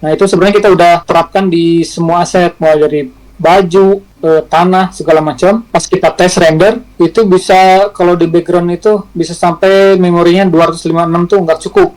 Nah itu sebenarnya kita udah terapkan di semua aset, mulai dari baju, tanah, segala macam. Pas kita tes render, itu bisa kalau di background itu bisa sampai memorinya 256 tuh nggak cukup.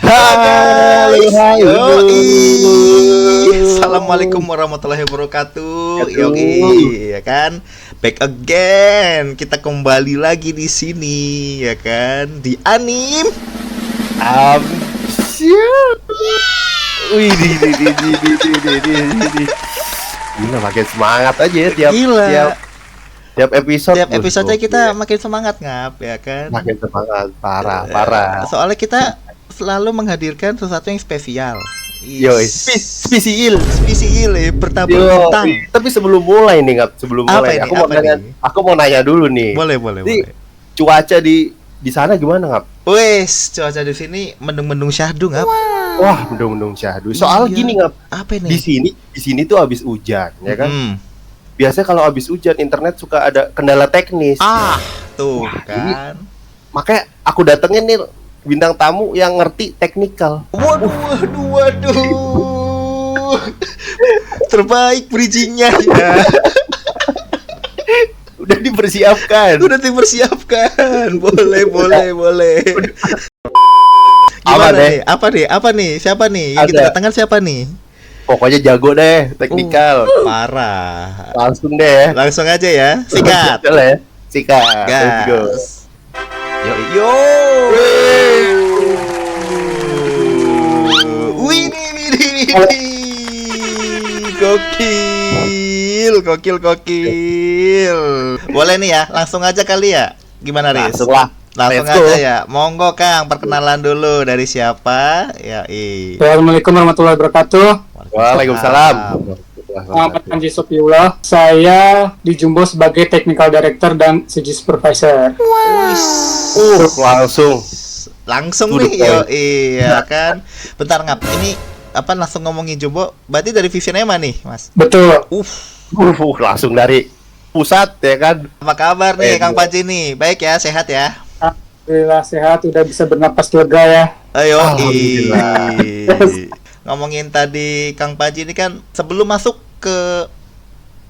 Hai. Assalamualaikum warahmatullahi wabarakatuh. Yogi, ya kan? Back again. Kita kembali lagi di sini, ya kan? Di anim. Wih, gila, makin semangat aja ya tiap episode. Tiap episode kita makin semangat, Ngap, ya kan? Makin semangat, parah. Soalnya kita selalu menghadirkan sesuatu yang spesial. Yo, spesial ya, bertabung-tabung. Tapi sebelum mulai nih, Ngap, aku mau nanya dulu nih. Boleh. Cuaca di sana gimana, Ngap? Wes, cuaca di sini mendung-mendung syahdu, Ngap. Wah, mendung-mendung syahdu. Soal gini, Ngap. Apa ini? Di sini tuh habis hujan, ya kan? Biasanya kalau habis hujan internet suka ada kendala teknis. Tuh. Wah, kan. Makanya aku datengin nih bintang tamu yang ngerti teknikal. Waduh. Terbaik bridgingnya ya. Udah dipersiapkan. Boleh. Gimana nih? Apa nih? Siapa nih? Yang kita datangkan siapa nih? Pokoknya jago deh teknikal. Parah. Langsung deh. Langsung aja ya. Sikat. Let's go. Yo. Wih. Gokil. Boleh nih ya, langsung aja kali ya. Gimana, Riz? Langsung aja ya. Monggo Kang, perkenalan dulu dari siapa? Assalamualaikum warahmatullahi wabarakatuh. Waalaikumsalam. Muhammad Panji Sofiullah. Saya di Jumbo sebagai Technical Director dan CG Supervisor. Langsung nih, iya kan. Bentar, Ngap. Ini apa langsung ngomongin Jumbo? Berarti dari Vision Ema nih, Mas. Betul. Langsung dari pusat ya kan. Apa kabar nih, Kang Panji nih? Baik ya, sehat ya? Alhamdulillah sehat, udah bisa bernapas lega ya. Ayo, alhamdulillah. Ngomongin tadi Kang Panji ini kan sebelum masuk ke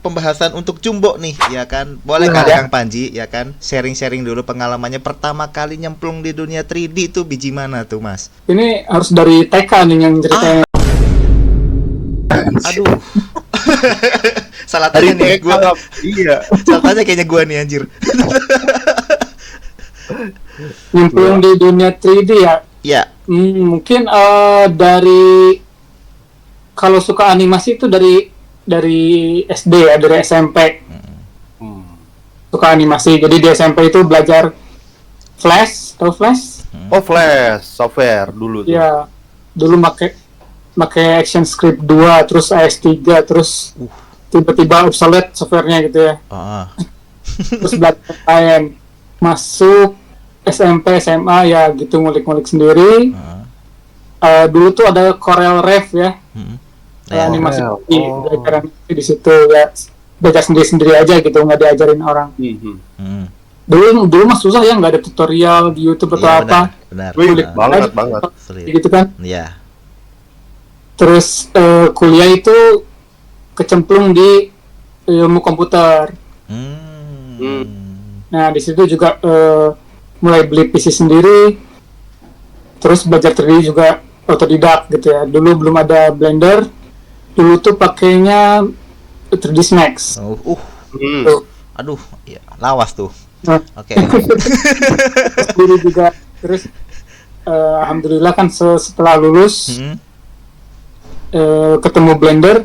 pembahasan untuk Jumbo nih, ya kan? Boleh kali Kang Panji, ya kan? Sharing-sharing dulu pengalamannya pertama kali nyemplung di dunia 3D itu biji mana tuh, Mas? Ini harus dari TK nih yang ceritanya. Aduh. Salah tanya nih gua. Iya. Salah tanya kayaknya gua nih, anjir. Nyemplung di dunia 3D ya? Iya. Mungkin dari kalau suka animasi itu dari SD ya, dari SMP. Suka animasi. Jadi di SMP itu belajar Flash, tahu Flash? Flash software dulu tuh. Ya, dulu pakai Action Script 2, terus AS3, terus tiba-tiba obsolete softwarenya gitu ya. Terus belajar lain. Masuk SMP, SMA ya gitu ngulik-ngulik sendiri. Dulu tuh ada Corel Rev ya. Animasi belajar di situ ya, belajar sendiri aja gitu, nggak diajarin orang. Dulu mah susah ya, nggak ada tutorial di YouTube atau apa. Benar. Banget. Gitu kan. Iya. Terus kuliah itu kecemplung di ilmu komputer. Nah di situ juga mulai beli PC sendiri, terus belajar 3D juga otodidak gitu ya. Dulu belum ada Blender, dulu tuh pakainya 3ds Max. Aduh, ya, lawas tuh. Oke. Dulu juga terus alhamdulillah kan setelah lulus ketemu Blender,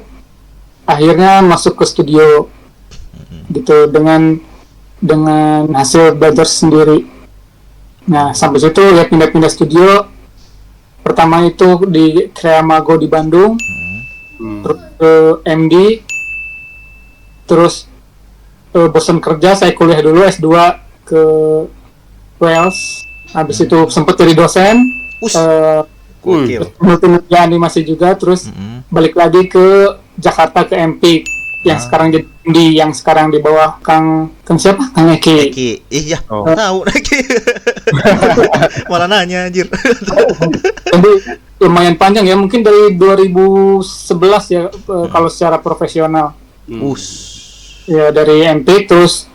akhirnya masuk ke studio gitu dengan hasil belajar sendiri. Nah, sampai situ ya pindah-pindah studio. Pertama itu di Creamago di Bandung, terus ke MD, terus bosan kerja saya kuliah dulu S2 ke Wales. Habis itu sempat jadi dosen. Gokil. Multimedia animasi juga, terus balik lagi ke Jakarta ke MP yang sekarang jadi di yang sekarang di bawah Kang siapa? Kang Eki. Iya, tahu Eki. Malah nanya anjir. Jadi lumayan panjang ya, mungkin dari 2011 ya kalau secara profesional. Ya dari MP terus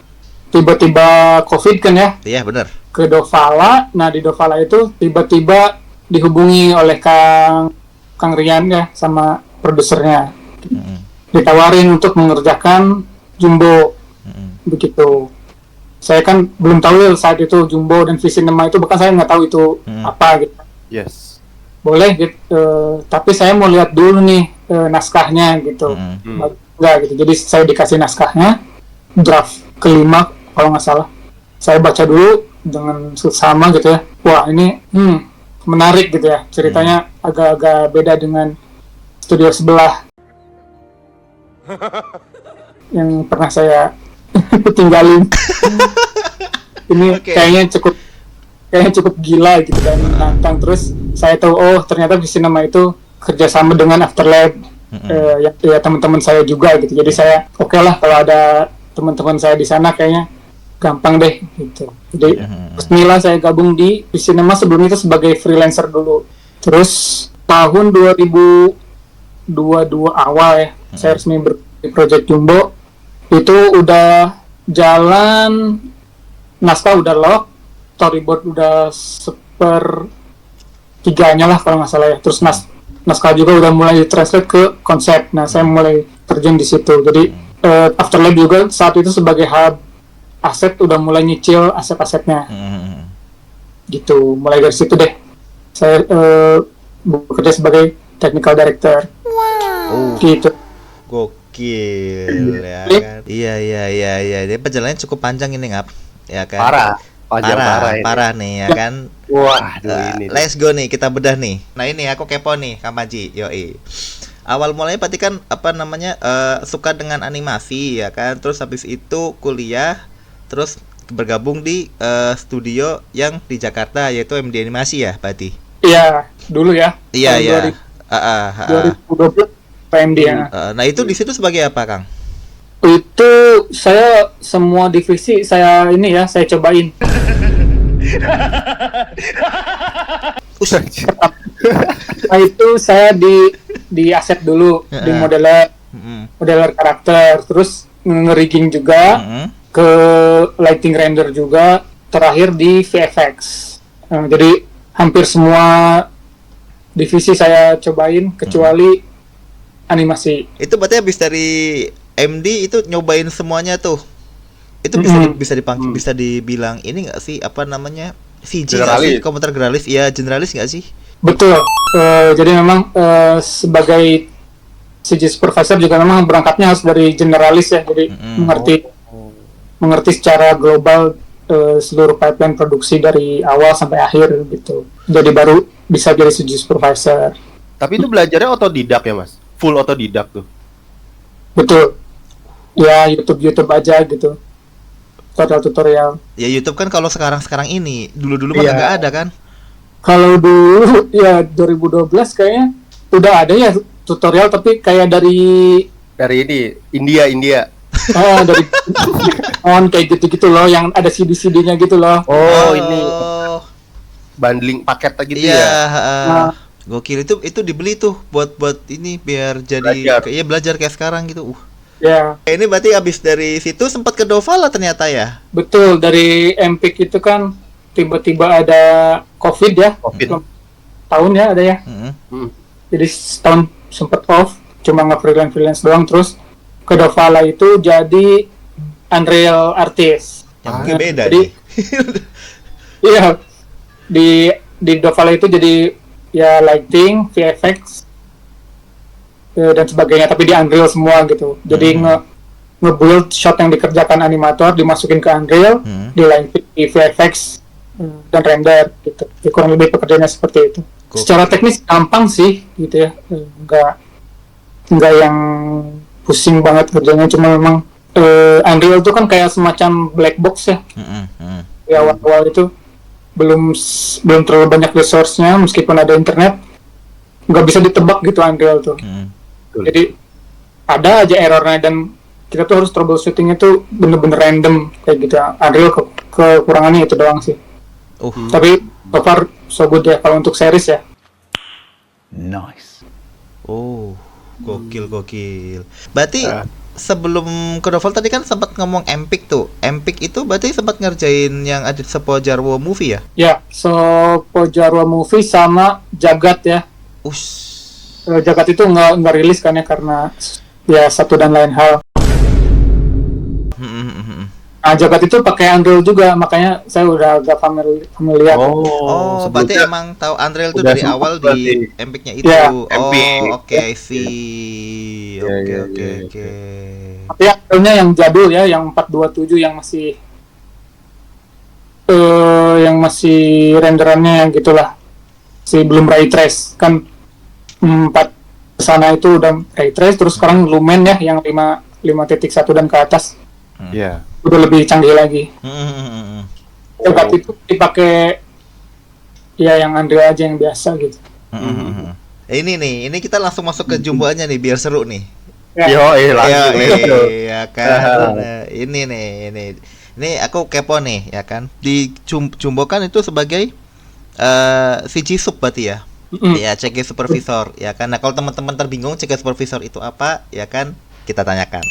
tiba-tiba COVID kan ya. Iya, benar. Ke Dovala. Nah, di Dovala itu tiba-tiba dihubungi oleh Kang Rian ya sama produsernya. Ditawarin untuk mengerjakan Jumbo. Begitu. Saya kan belum tahu ya saat itu Jumbo dan Visinema itu, bahkan saya nggak tahu itu apa gitu. Yes. Boleh gitu, tapi saya mau lihat dulu nih naskahnya gitu. Enggak gitu. Jadi saya dikasih naskahnya, draft kelima kalau nggak salah. Saya baca dulu dengan seksama gitu ya. Wah, ini menarik gitu ya. Ceritanya agak-agak beda dengan studio sebelah yang pernah saya tinggalin. Ini kayaknya cukup gila gitu dan menantang. Terus saya tahu ternyata Visinema itu kerjasama dengan Afterlab, ya teman-teman saya juga gitu. Jadi saya oke lah kalau ada teman-teman saya di sana kayaknya gampang deh gitu. Jadi bismillah saya gabung di Visinema, sebelum itu sebagai freelancer dulu. Terus tahun 2022 awal ya, saya resmi di Project Jumbo. Itu udah jalan, naskah udah lock, storyboard udah 1/3 lah kalau nggak salah ya. Terus naskah juga udah mulai ditranslate ke konsep. Nah, saya mulai terjun di situ. Jadi Afterlab juga saat itu sebagai hub aset udah mulai nyicil aset-asetnya. Gitu. Mulai dari situ deh. Saya bekerja sebagai technical director. Gitu. Gokil ya kan. Iya. Dia perjalanannya cukup panjang ini, Ngap. Ya kan. Parah nih ya kan. Wah, ini. Let's go nih, kita bedah nih. Nah, ini aku kepo nih, Kang Panji. Yoi. Awal mulanya berarti kan suka dengan animasi ya kan. Terus habis itu kuliah, terus bergabung di studio yang di Jakarta yaitu MD Animasi ya, berarti. Iya, dulu ya. Iya. 2012 PMD ya. Nah, itu di situ sebagai apa, Kang? Itu saya semua divisi saya cobain. Nah, itu saya di aset dulu, di modeler karakter, terus nge-rigging juga, ke lighting render juga, terakhir di VFX. Jadi hampir semua divisi saya cobain kecuali animasi. Itu berarti habis dari MD itu nyobain semuanya tuh. Itu bisa dibilang ini nggak sih CG nggak sih, komputer generalis? Iya, generalis nggak sih? Betul. Jadi memang sebagai CG supervisor juga memang berangkatnya harus dari generalis ya. Jadi mengerti secara global seluruh pipeline produksi dari awal sampai akhir gitu. Jadi baru bisa jadi CG supervisor. Tapi itu belajarnya otodidak ya, Mas? Full otodidak tuh. Betul. Ya, YouTube aja gitu. Tutorial. Ya, YouTube kan kalau sekarang ini, dulu mah nggak ada kan? Kalau dulu ya 2012 kayaknya udah ada ya tutorial, tapi kayak dari ini India. Dari kayak gitu loh, yang ada CD-CD-nya gitu loh. Ini bundling paket gitu ya. Gokil, itu dibeli tuh buat ini biar jadi belajar kayak sekarang gitu. Ya. Ini berarti abis dari situ sempat ke Dovala ternyata ya? Betul, dari MPIC itu kan tiba-tiba ada COVID ya. Tahun ya ada ya. Jadi setahun sempat off, cuma nge-freelance doang, terus ke Dovala itu jadi Unreal Artist. Yang beda jadi, nih. Iya. Di Dovala itu jadi ya lighting, VFX dan sebagainya, tapi di Unreal semua gitu. Jadi nge-build shot yang dikerjakan animator dimasukin ke Unreal, di lighting, di VFX dan render gitu. Ya, kurang lebih pekerjaannya seperti itu. Secara teknis gampang sih gitu ya, nggak yang pusing banget kerjanya, cuma memang Unreal itu kan kayak semacam black box ya. Di awal-awal itu belum terlalu banyak resource-nya, meskipun ada internet nggak bisa ditebak gitu Unreal tuh. Jadi ada aja errornya dan kita tuh harus troubleshooting itu bener-bener random kayak gitu. Unreal kekurangannya itu doang sih. Tapi so far so good ya kalau untuk series ya. Nice. Gokil. Berarti sebelum ke Doval tadi kan sempat ngomong Empik tuh. Empik itu berarti sempat ngerjain yang ada Sopo Jarwo movie ya? Ya, Sopo Jarwo movie sama Jagat ya. Jagat itu nggak rilis kan ya karena ya satu dan lain hal. Nah, Jagat itu pakai Unreal juga, makanya saya udah agak familiar. Berarti emang tahu Unreal itu dari awal di Empik-nya itu. Ya. Oke, I see. Oke. Tapi Unreal-nya yang jadul ya, yang 427 yang masih renderannya yang gitulah. Belum ray trace kan 4 kesana itu udah ray trace, terus sekarang Lumen ya yang 5.1 dan ke atas. Iya. Udah lebih canggih lagi. Jagat itu dipakai ya yang Unreal aja yang biasa gitu. Ini kita langsung masuk ke jumboannya nih biar seru nih. Langsung. Iya kan. Ini aku kepo nih ya kan. Di Jumbo kan itu sebagai CG sub berarti ya. Ya, CG supervisor ya kan. Nah, kalau teman-teman terbingung CG supervisor itu apa ya kan? Kita tanyakan.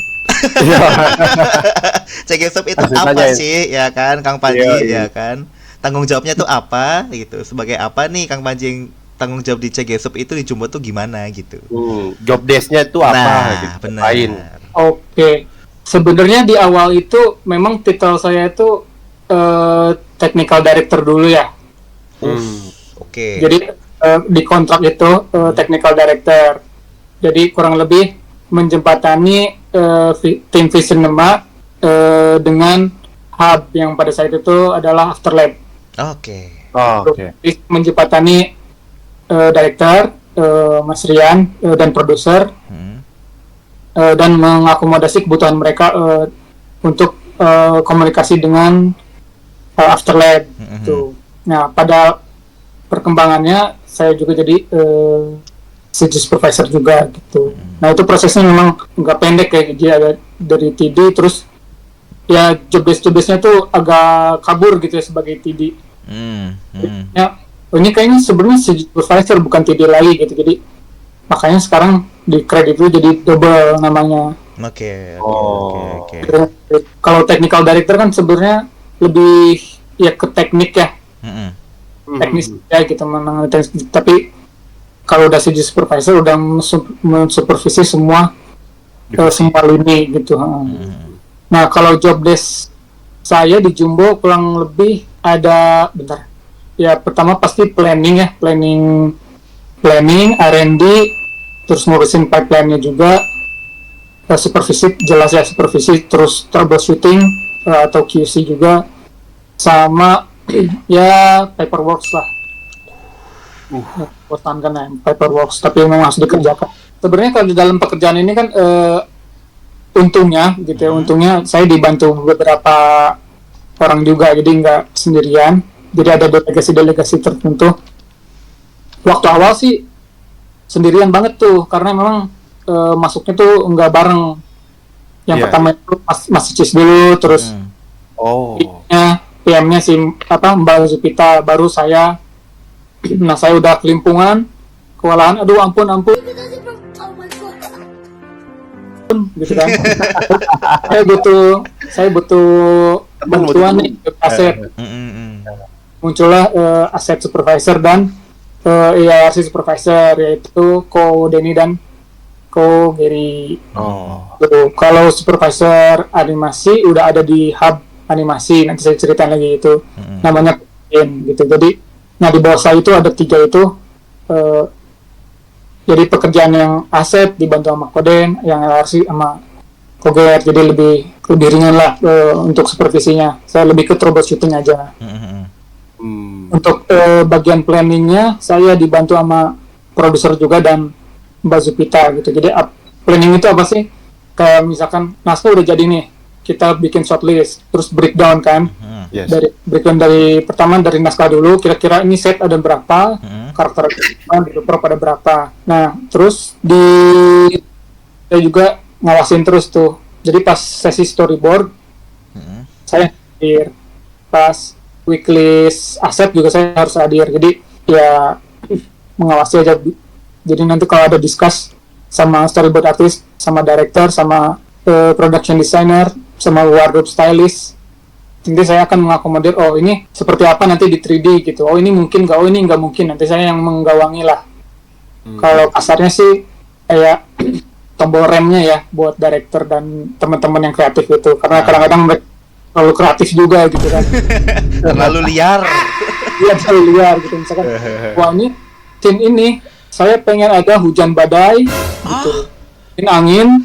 CG sub itu apa sih ya kan Kang Panji ya kan? Tanggung jawabnya tuh apa gitu. Sebagai apa nih Kang Panji tanggung jawab di CG sub itu di Jumbo tuh gimana gitu. Job desk-nya itu apa gitu. Benar. Oke. Sebenarnya di awal itu memang titel saya itu technical director dulu ya. Oke. Jadi di kontrak itu technical director. Jadi kurang lebih menjembatani tim V-Cinema dengan hub yang pada saat itu adalah Afterlab. Oke. Menjembatani director, Mas Rian dan produser dan mengakomodasi kebutuhan mereka untuk komunikasi dengan Afterlab. Nah, pada perkembangannya saya juga jadi CG supervisor juga gitu. Nah, itu prosesnya memang nggak pendek kayak gitu, ada dari TD terus ya job desk-nya tuh agak kabur gitu ya sebagai TD. Ya, ini kayaknya sebenarnya CG supervisor bukan TD lagi gitu. Jadi makanya sekarang di kredit itu jadi double namanya. Oke. Kalau technical director kan sebenarnya lebih ya ke teknik ya. Teknis ya gitu menangani teknis. Tapi kalau udah CG supervisor udah mensupervisi semua lini gitu. Nah, kalau job desk saya di Jumbo kurang lebih ada ya pertama pasti planning ya, planning R&D, terus ngurusin pipeline-nya juga, supervisi jelas ya, supervisi terus troubleshooting atau QC juga, sama ya paperwork lah. Bosan kan ya paperwork, tapi memang harus dikerjakan. Sebenarnya kalau di dalam pekerjaan ini kan untungnya gitu ya, untungnya saya dibantu beberapa orang juga, jadi nggak sendirian, jadi ada delegasi tertentu. Waktu awal sih sendirian banget tuh, karena memang masuknya tuh nggak bareng. Yang pertama itu masih Cis dulu, terus PM-nya si Mbak Zupita, baru saya. Nah, saya udah kelimpungan, kewalahan, aduh ampun gitu kan. saya butuh bantuan nih aset. Muncullah aset supervisor dan ERC supervisor, yaitu Ko Denny dan Ko Gary. Kalau supervisor animasi udah ada di hub animasi, nanti saya ceritain lagi itu. Namanya gitu. Jadi nah, di bawah saya itu ada 3 itu, jadi pekerjaan yang aset dibantu sama Koden, yang LRC sama Koger, jadi lebih ringan lah untuk supervisinya. Saya lebih ke troubleshooting aja. Untuk bagian planningnya saya dibantu sama produser juga dan Mbak Zupita gitu. Jadi planning itu apa sih? Kayak misalkan naskah udah jadi nih, kita bikin shortlist, terus breakdown kan. Yes. Dari breakdown dari pertama dari naskah dulu, kira-kira ini set ada berapa, karakter developer ada berapa. Nah, terus saya juga ngawasin terus tuh. Jadi pas sesi storyboard, saya hadir. Pas weekly aset juga saya harus hadir. Jadi ya mengawasi aja. Jadi nanti kalau ada discuss sama storyboard artist, sama director, sama production designer, sama wardrobe stylist, nanti saya akan mengakomodir, oh ini seperti apa nanti di 3D gitu. Oh ini mungkin nggak, oh ini nggak mungkin. Nanti saya yang menggawangi lah. Kalau kasarnya sih kayak tombol remnya ya buat director dan teman-teman yang kreatif itu. Karena kadang-kadang mereka terlalu kreatif juga gitu kan. Terlalu liar. Iya terlalu liar gitu. Misalkan, wah ini scene ini saya pengen ada hujan badai gitu. Ini angin.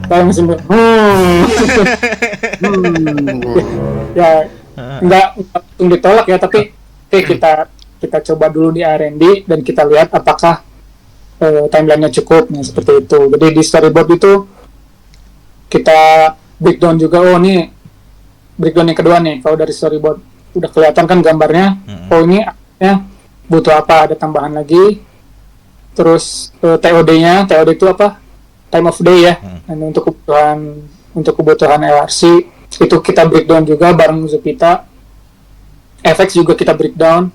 Saya masih ya nggak langsung ditolak ya, tapi oke, kita coba dulu di R&D dan kita lihat apakah timelinenya cukup nih, seperti itu. Jadi di storyboard itu kita breakdown juga. Oh ini breakdown yang kedua nih, kalau dari storyboard udah kelihatan kan gambarnya. Oh ini artinya butuh apa, ada tambahan lagi. Terus TOD-nya, TOD itu apa? Time of day ya. Dan untuk kebutuhan LRC itu kita breakdown juga bareng Zupita. FX juga kita breakdown.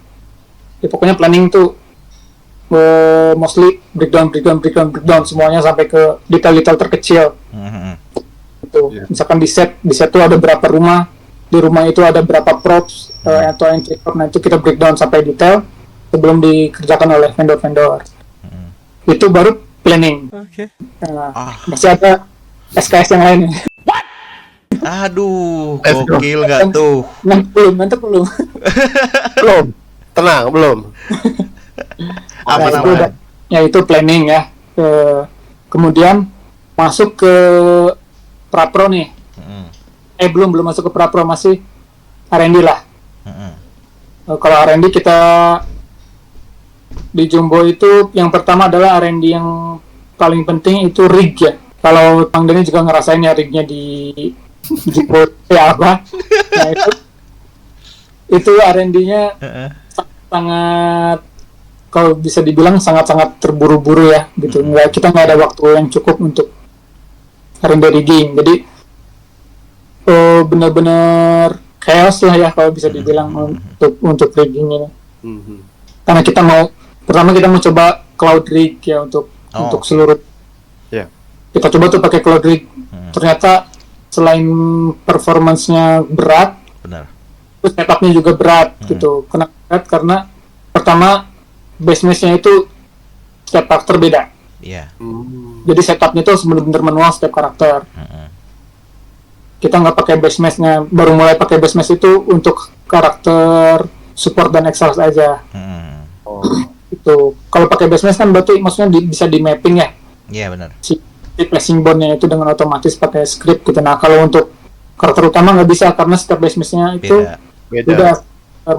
Ya, pokoknya planning tuh mostly breakdown semuanya sampai ke detail-detail terkecil. Itu misalkan di set tuh ada berapa rumah, di rumah itu ada berapa props atau entry prop. Nah itu kita breakdown sampai detail sebelum dikerjakan oleh vendor-vendor. Itu baru planning. Masih ada SKS yang lain. Aduh, gokil nggak tuh? Mantap belum. Belum. Tenang, belum. Apa Nah, namanya? ya itu planning ya. Kemudian masuk ke prapro nih. Belum masuk ke prapro, masih R&D lah. Kalau R&D kita di Jumbo itu yang pertama adalah R&D yang paling penting itu rig ya. Kalau Bang Denny juga ngerasain ya rignya di Jumbo ya apa. Nah itu R&D-nya sangat, kalau bisa dibilang sangat-sangat terburu-buru ya gitu. Kita nggak ada waktu yang cukup untuk R&D rigging. Jadi benar-benar chaos lah ya kalau bisa dibilang untuk rigging ini. Karena kita mau coba cloud rig ya untuk seluruh. Kita coba tuh pakai cloud rig. Ternyata selain performance-nya berat, terus setupnya juga berat gitu. Kenapa berat? Karena pertama base mesh-nya itu setiap karakter beda. Jadi setupnya itu benar-benar manual setiap karakter. Kita nggak pakai base mesh-nya, baru mulai pakai base mesh itu untuk karakter support dan extras aja. Itu kalau pakai base mesh kan berarti maksudnya bisa di mapping ya. Iya benar. Si placing bond-nya itu dengan otomatis pakai script gitu. Nah kalau untuk karakter utama nggak bisa karena setiap base mesh-nya itu beda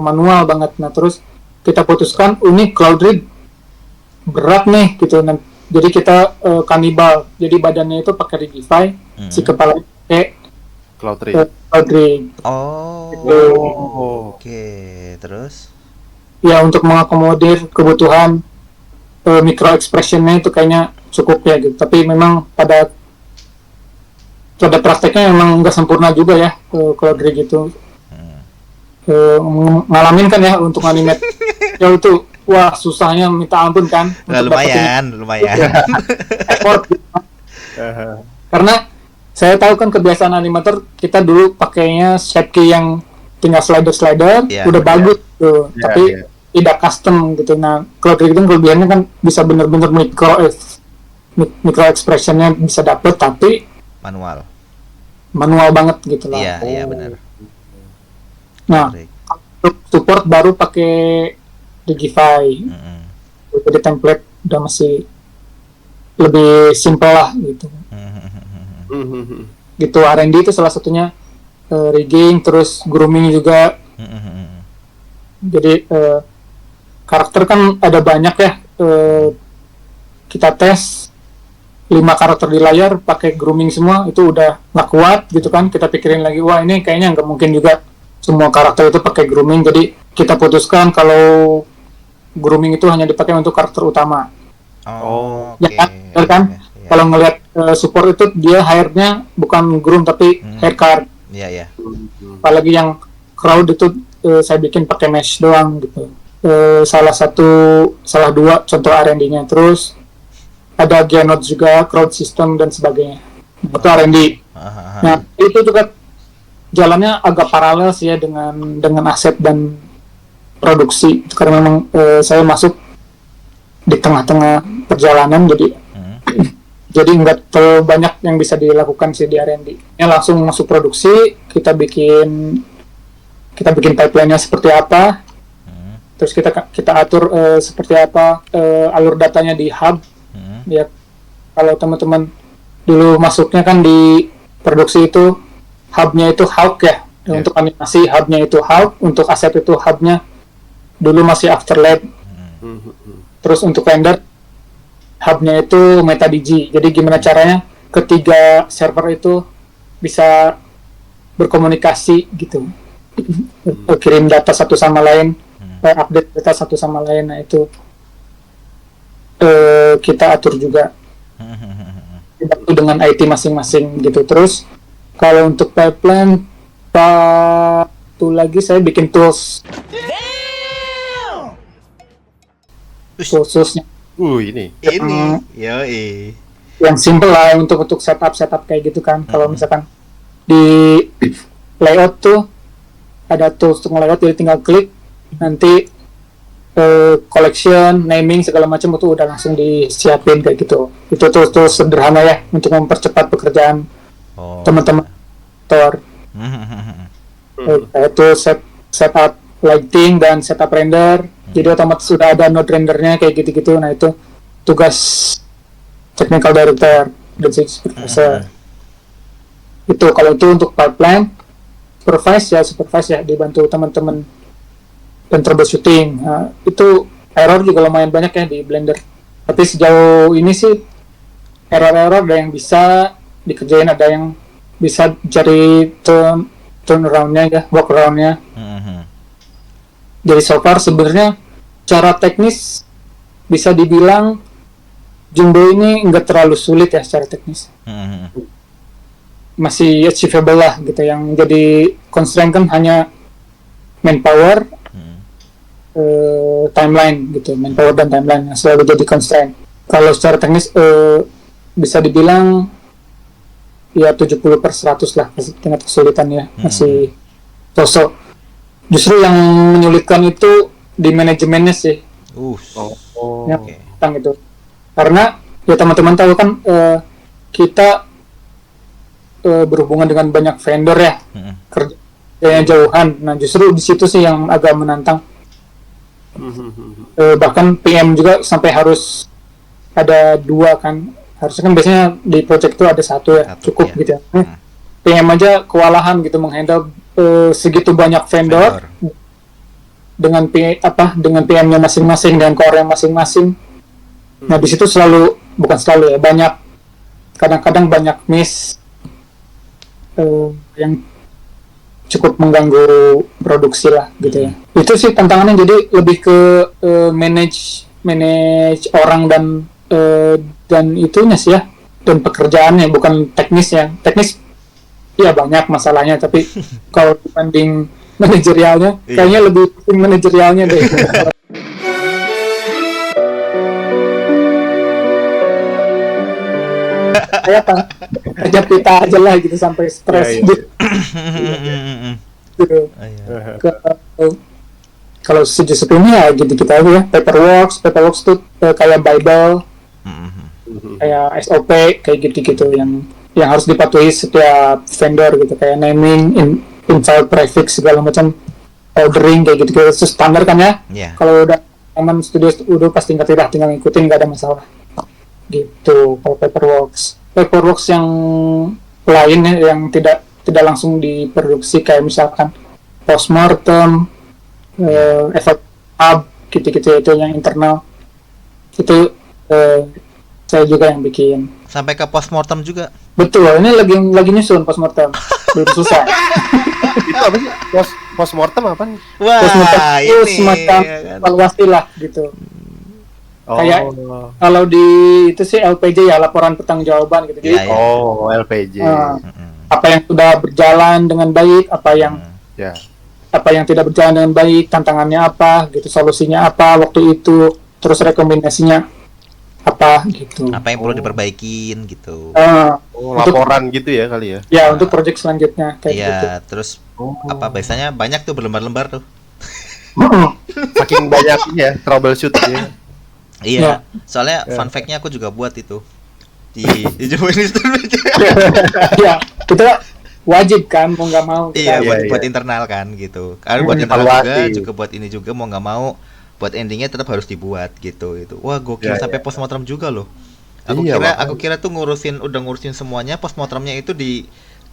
manual banget. Nah terus kita putuskan ini cloud rig berat nih gitu. Nah, jadi kita kanibal. Jadi badannya itu pakai Rigify, si kepala pakai Cloud rig. Oke, terus? Ya untuk mengakomodir kebutuhan micro expression-nya itu kayaknya cukup ya gitu. Tapi memang pada prakteknya memang nggak sempurna juga ya cloud rig itu. Ngalamin kan ya untuk animate ya itu, wah susahnya minta ampun kan. Nah, lumayan. Effort gitu. Karena saya tahu kan kebiasaan animator kita dulu pakainya shape key yang tinggal slider udah bagus tuh, tapi tidak custom gitu. Nah kalau kayak gitu kelebihannya kan bisa bener-bener micro expressionnya bisa dapet, tapi manual banget gitu lah. Iya benar. Nah untuk support baru pakai Rigify. Jadi template udah masih lebih simple lah gitu. Gitu. R&D itu salah satunya rigging, terus grooming juga Jadi karakter kan ada banyak ya. Kita tes 5 karakter di layar pakai grooming semua, itu udah nggak kuat gitu kan. Kita pikirin lagi, wah ini kayaknya nggak mungkin juga semua karakter itu pakai grooming. Jadi kita putuskan kalau grooming itu hanya dipakai untuk karakter utama. Oh, Ya kan? Benar kan? Iya. Kalau ngelihat support itu dia hairnya bukan groom tapi hair card. Iya, iya. Apalagi yang crowd itu saya bikin pakai mesh doang gitu. Salah dua contoh R&D-nya. Terus ada Geonode juga, crowd system dan sebagainya. Itu R&D. Nah, itu juga jalannya agak paralel sih ya dengan aset dan produksi. Karena memang saya masuk di tengah-tengah perjalanan, jadi nggak terlalu banyak yang bisa dilakukan sih di R&D. Ya langsung masuk produksi, kita bikin pipeline-nya seperti apa, terus kita atur seperti apa alur datanya di hub. Ya, kalau teman-teman dulu masuknya kan di produksi itu hubnya itu Hulk ya. Untuk animasi hubnya itu Hulk, untuk aset itu hubnya dulu masih Afterlab. Terus untuk render hubnya itu MetaDigi. Jadi gimana caranya ketiga server itu bisa berkomunikasi gitu, kirim data satu sama lain, update data satu sama lain. Nah itu kita atur juga, dibantu dengan IT masing-masing gitu. Terus kalau untuk pipeline, satu lagi saya bikin tools khususnya Ini. Yoi. yang simple lah untuk setup kayak gitu kan. Kalau misalkan di layout tuh ada tools untuk layout, jadi tinggal klik, nanti collection, naming segala macam itu udah langsung disiapin kayak gitu. Itu tuh sederhana ya untuk mempercepat pekerjaan teman-teman Tor. Itu setup lighting dan setup render. Jadi otomatis sudah ada node rendernya kayak gitu-gitu. Nah itu tugas technical director dan supervisor. Itu kalau itu untuk pipeline. Supervise ya dibantu teman-teman dan troubleshooting. Nah, itu error juga lumayan banyak ya di Blender. Tapi sejauh ini sih error-error ada yang bisa dikerjain, ada yang bisa cari turnaround-nya ya, workaround-nya. Jadi so far sebenarnya cara teknis bisa dibilang Jumbo ini nggak terlalu sulit ya secara teknis. Masih achievable lah gitu. Yang jadi constraint kan hanya manpower, timeline gitu, manpower dan timeline yang selalu jadi constraint. Kalau secara teknis bisa dibilang ya 70/100 lah tingkat kesulitannya, masih sosok. Justru yang menyulitkan itu di manajemennya sih. Tentang itu. Karena ya teman-teman tahu kan kita berhubungan dengan banyak vendor ya, kerjanya jauhan. Nah justru di situ sih yang agak menantang. Bahkan PM juga sampai harus ada 2 kan, harusnya kan biasanya di project itu ada 1 ya, cukup ya. Gitu ya. PM aja kewalahan gitu menghandle segitu banyak vendor dengan PM-nya masing-masing dan core-nya masing-masing. Nah di situ bukan selalu ya, banyak, kadang-kadang banyak miss yang cukup mengganggu produksi lah gitu ya. Itu sih tantangannya, jadi lebih ke manage orang dan itunya sih ya, dan pekerjaannya, bukan teknis ya. Teknis ya banyak masalahnya, tapi kalau dibanding manajerialnya kayaknya lebih manajerialnya deh. Saya kerja pita aja lah gitu sampai stres gitu. Kalau sebelumnya gitu kita aja ya, paperworks tuh kayak Bible, kayak SOP kayak gitu yang harus dipatuhi setiap vendor gitu, kayak naming, infile prefix segala macam, ordering kayak gitu itu standar kan ya. Kalau udah teman studio udah pasti tinggal ngikutin, nggak ada masalah gitu. Kalau paperworks yang lain ya, yang tidak langsung diproduksi kayak misalkan postmortem, efek hub gitu-gitu itu yang internal itu saya juga yang bikin. Sampai ke postmortem juga. Betul, ini lagi nyusun postmortem. Belum susah. Itu apa sih? Postmortem apa nih? Wah, Postmortem itu ini semacam ya kan. evaluasi lah gitu. Oh. Kayak kalau di itu sih LPJ ya, laporan pertanggungjawaban gitu. Jadi Iya, iya. Oh, LPJ. apa yang sudah berjalan dengan baik, Ya. apa yang tidak berjalan dengan baik, tantangannya apa, gitu, solusinya apa waktu itu, terus rekomendasinya apa gitu. Apa yang perlu diperbaikin gitu. Oh, laporan gitu ya kali ya. Ya untuk proyek selanjutnya kayak gitu. Iya, terus apa biasanya banyak tuh berlembar-lembar tuh. Saking banyaknya ya, troubleshoot ya. Iya, Ya. soalnya fun fact-nya aku juga buat itu di Jawain Ya kita wajib kan mau nggak mau. Iya, kita- buat internal kan gitu. Karena buat internal evaluasi. juga buat ini juga mau nggak mau buat endingnya tetap harus dibuat gitu itu. Wah, gokil Ya, sampai postmortem juga loh. Iya, Aku kira tuh udah ngurusin semuanya, postmortemnya itu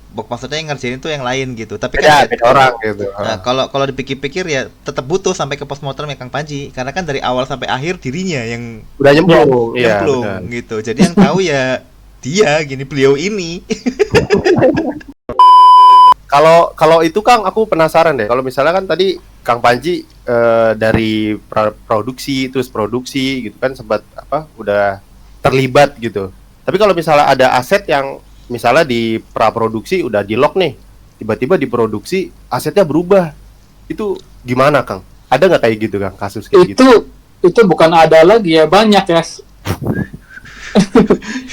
maksudnya yang ngerjain itu yang lain gitu. Tapi kan Beda orang gitu. nah, kalau dipikir-pikir ya tetap butuh sampai ke postmortem ya Kang Panji, karena kan dari awal sampai akhir dirinya yang Udah nyemplung. Iya, nyemplung benar. gitu. Jadi yang tahu ya dia beliau ini. Kalau itu Kang, aku penasaran deh. Kalau misalnya kan tadi Kang Panji dari produksi terus produksi gitu kan sempat udah terlibat gitu. Tapi kalau misalnya ada aset yang misalnya di praproduksi udah di lock nih, tiba-tiba di produksi asetnya berubah, itu gimana Kang? Ada nggak kayak gitu Kang, kasus kayak gitu? Itu bukan ada lagi ya, banyak ya.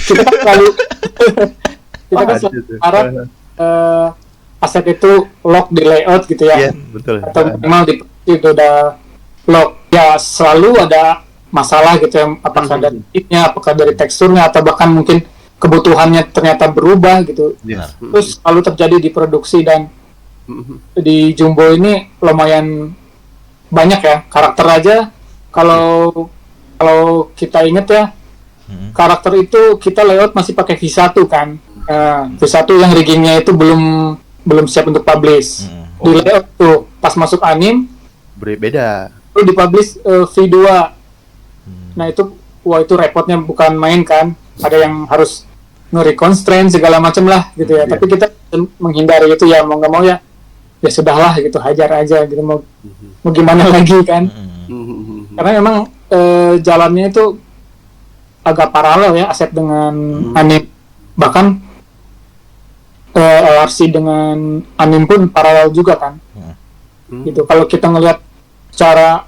Kita kan selalu kita kan selalu harap aset itu lock di layout gitu ya. Iya, betul. Atau minimal di itu udah lock. Ya selalu ada masalah gitu ya, apakah dari tipnya, apakah dari teksturnya, atau bahkan mungkin kebutuhannya ternyata berubah gitu. Yes. Terus selalu terjadi di produksi, dan di Jumbo ini lumayan banyak ya karakter aja. Kalau kita inget ya, karakter itu kita layout masih pakai V1 kan. V1 yang riggingnya itu belum siap untuk publish. Di layout tuh pas masuk anim Beda. itu dipublish V2. Nah itu repotnya bukan main kan. Ada yang harus nge-reconstrain segala macam lah gitu ya. Iya. Tapi kita menghindari itu ya, mau nggak mau ya sudahlah gitu, hajar aja gitu, mau gimana lagi kan. Karena memang jalannya itu agak paralel ya, aset dengan anim, bahkan LRC dengan anim pun paralel juga kan. Gitu. Kalau kita ngelihat secara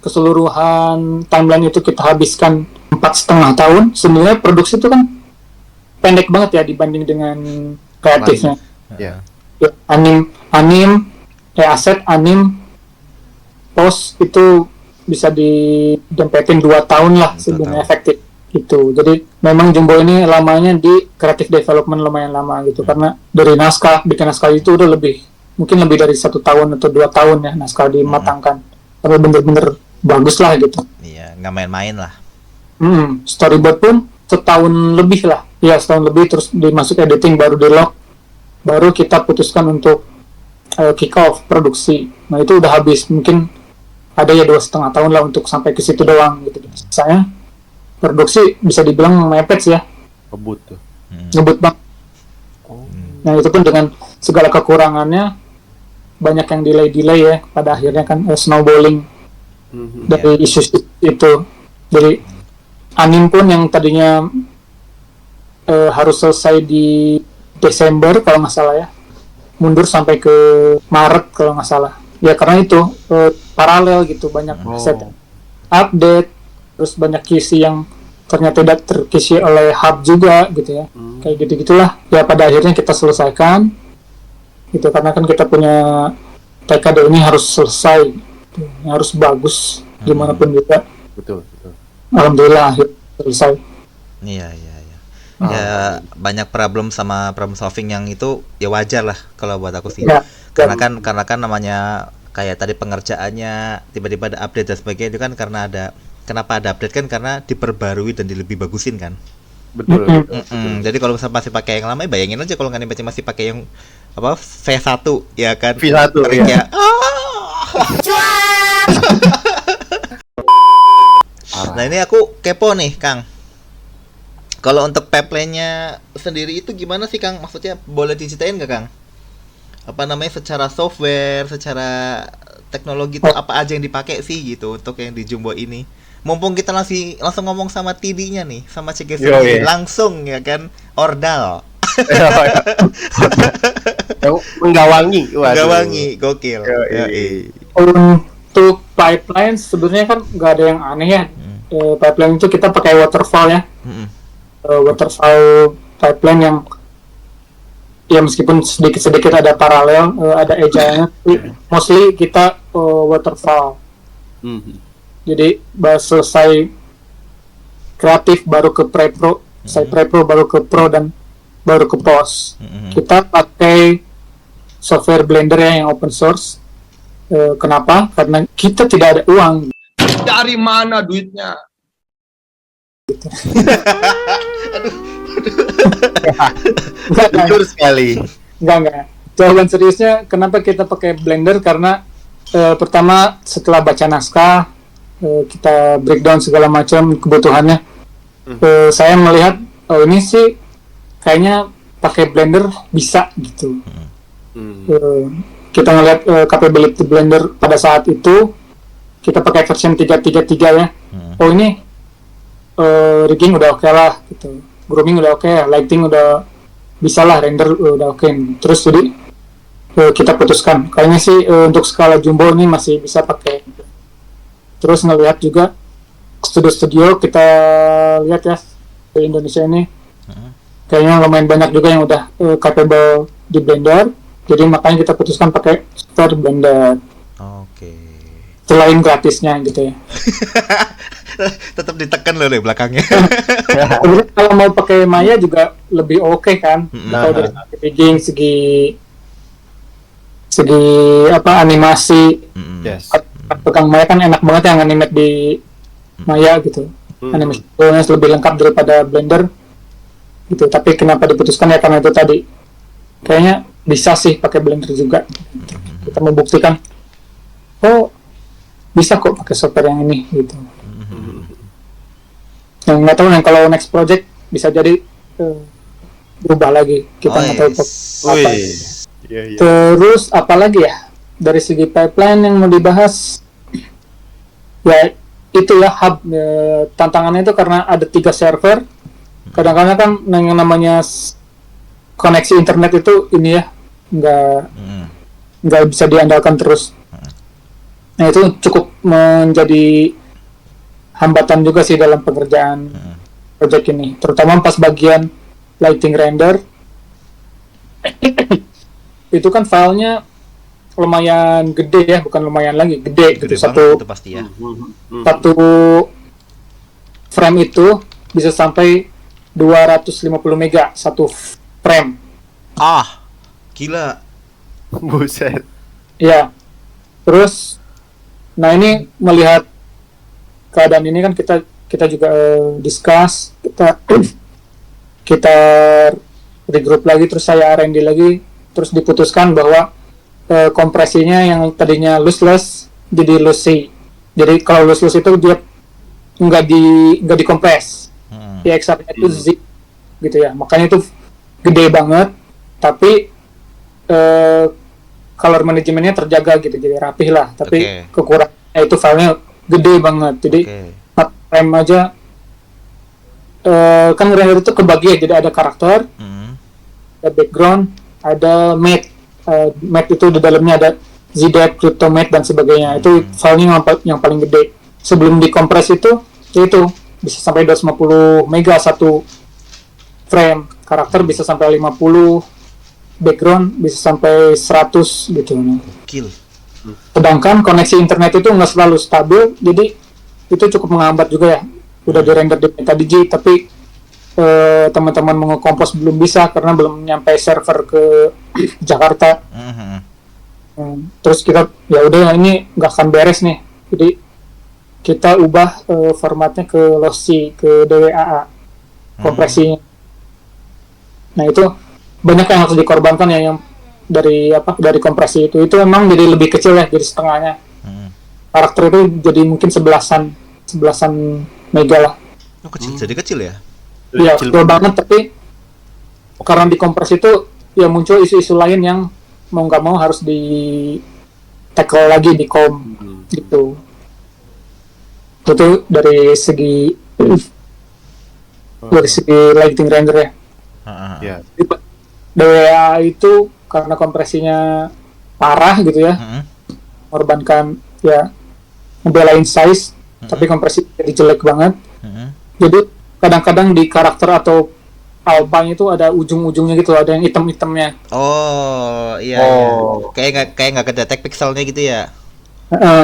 keseluruhan timeline itu kita habiskan 4,5 tahun, sebenarnya produksi itu kan pendek banget ya dibanding dengan kreatifnya. Ya. Ya, anim aset anim post itu bisa didempetin 2 tahun lah sebenarnya efektif gitu. Jadi memang Jumbo ini lamanya di creative development lumayan lama gitu, karena dari bikin naskah itu udah mungkin lebih dari 1 tahun atau 2 tahun ya naskah dimatangkan, tapi bener-bener bagus lah gitu. Iya, nggak main-main lah. Storyboard pun setahun lebih lah, ya setahun lebih, terus dimasuk editing, baru di lock, baru kita putuskan untuk kick off produksi. Nah itu udah habis, mungkin ada ya 2,5 tahun lah untuk sampai ke situ doang gitu. Saya produksi bisa dibilang mepet sih ya, Kebut tuh. ngebut banget. Nah itu pun dengan segala kekurangannya, banyak yang delay ya, pada akhirnya kan snowballing dari isu itu. Jadi anim pun yang tadinya harus selesai di Desember kalau nggak salah ya, mundur sampai ke Maret kalau nggak salah ya, karena itu paralel gitu, banyak set update, terus banyak QC yang ternyata tidak terkisi oleh hub juga gitu ya. Kayak gitu-gitulah ya, pada akhirnya kita selesaikan gitu, karena kan kita punya TKD ini harus selesai gitu, harus bagus gimana pun juga. Betul. Alhamdulillah akhirnya selesai. Iya. Ya banyak problem solving yang itu ya wajar lah kalau buat aku sih. Ya, Karena kan namanya kayak tadi pengerjaannya tiba-tiba ada update dan sebagainya, itu kan kenapa ada update kan karena diperbarui dan lebih bagusin kan. Betul. Jadi kalau misalnya masih pakai yang lama, bayangin aja kalau nggak masih pakai yang V1 ya kan. V1 Triknya, Nah ini aku kepo nih Kang. Kalau untuk pipeline-nya sendiri itu gimana sih Kang? Maksudnya boleh diceritain nggak Kang? Apa namanya secara software, secara teknologi itu apa aja yang dipakai sih gitu untuk yang di Jumbo ini? Mumpung kita langsung ngomong sama TD-nya nih, sama CGC langsung ya kan, ordal. Menggawangi, gokil. Untuk pipeline sebenarnya kan nggak ada yang aneh ya. Pipeline itu kita pakai waterfall ya. Waterfall pipeline yang ya meskipun sedikit-sedikit ada paralel, ada agile-nya, mostly kita waterfall. Jadi selesai kreatif baru ke pre-pro, selesai pre-pro baru ke pro dan baru ke post. Kita pakai software Blender yang open source. Kenapa? Karena kita tidak ada uang. Dari mana duitnya? Jujur sekali. Enggak. Jawaban seriusnya kenapa kita pakai Blender karena pertama setelah baca naskah, kita breakdown segala macam kebutuhannya. Saya melihat ini sih kayaknya pakai Blender bisa gitu. Kita ngelihat capability Blender pada saat itu kita pakai version 3.3.3 ya. Oh ini rigging udah oke lah gitu. Grooming udah oke, lighting udah bisa lah, render udah oke. Terus jadi kita putuskan kayaknya sih untuk skala Jumbo ini masih bisa pakai. Terus ngelihat juga studio-studio kita lihat ya di Indonesia ini kayaknya lumayan banyak juga yang udah capable di Blender. Jadi makanya kita putuskan pakai software Blender. Oke. Selain gratisnya gitu ya. Tetap ditekan loh deh belakangnya. Kemudian kalau mau pakai Maya juga lebih oke kan. Kalau dari rigging segi apa animasi. Yes. Pegang Maya kan enak banget yang animate di Maya gitu. Animasinya lebih lengkap daripada Blender gitu. Tapi kenapa diputuskan ya karena itu tadi. Kayaknya bisa sih pakai Blender juga. Kita membuktikan oh bisa kok pakai software yang ini gitu. Yang nggak tahu kalau next project bisa jadi berubah lagi, kita nggak tahu apa. Terus apa lagi ya dari segi pipeline yang mau dibahas ya itu ya hub. Tantangannya itu karena ada 3 server, kadang-kadang kan yang namanya koneksi internet itu ini ya nggak bisa diandalkan terus. Nah itu cukup menjadi hambatan juga sih dalam pengerjaan project ini, terutama pas bagian lighting render. Itu kan filenya lumayan gede ya, bukan lumayan lagi, gede gitu. Satu frame itu bisa sampai 250 mega satu frame. Gila. Buset. Ya. Terus nah ini melihat keadaan ini kan kita juga discuss, kita regroup lagi, terus saya R&D lagi, terus diputuskan bahwa kompresinya yang tadinya lossless jadi lossy. Jadi kalau lossless itu dia nggak dikompres, PXR-nya itu zip gitu ya, makanya itu gede banget, tapi color manajemennya terjaga gitu, jadi rapih lah, tapi kekurangannya itu filenya gede banget. Jadi frame aja kan render itu kebagi ya, jadi ada karakter, ada background, ada matte. Matte itu di dalamnya ada ZDEP, CryptoMatte dan sebagainya. Itu filenya yang paling gede. Sebelum dikompres itu bisa sampai 250 mega satu frame, karakter bisa sampai 50, background bisa sampai 100 gitu. Kill. Sedangkan koneksi internet itu nggak selalu stabil, jadi itu cukup menghambat juga ya. Udah di-render di MetaDigi, tapi teman-teman mau nge-compose belum bisa karena belum nyampe server ke Jakarta. Terus kita ya udah ini nggak akan beres nih, jadi kita ubah formatnya ke lossy, ke DWAA kompresinya. Nah itu banyak yang harus dikorbankan ya, yang dari kompresi itu emang jadi lebih kecil ya, jadi setengahnya. karakter itu jadi mungkin sebelasan mega lah. Oh, kecil, jadi kecil ya? Iya, Kecil. kecil banget, tapi karena dikompres itu ya muncul isu-isu lain yang mau nggak mau harus di tackle lagi di kom gitu. Itu dari segi lighting render ya. Heeh. Ya. DWA itu karena kompresinya parah gitu ya, Heeh. mengorbankan ya ngebelain size, tapi kompresi jadi jelek banget. Heeh. Jadi kadang-kadang di karakter atau alpanya itu ada ujung-ujungnya gitu, ada yang item-itemnya. Oh, iya, Oh. iya. Kayak nggak kedetek pixelnya gitu ya?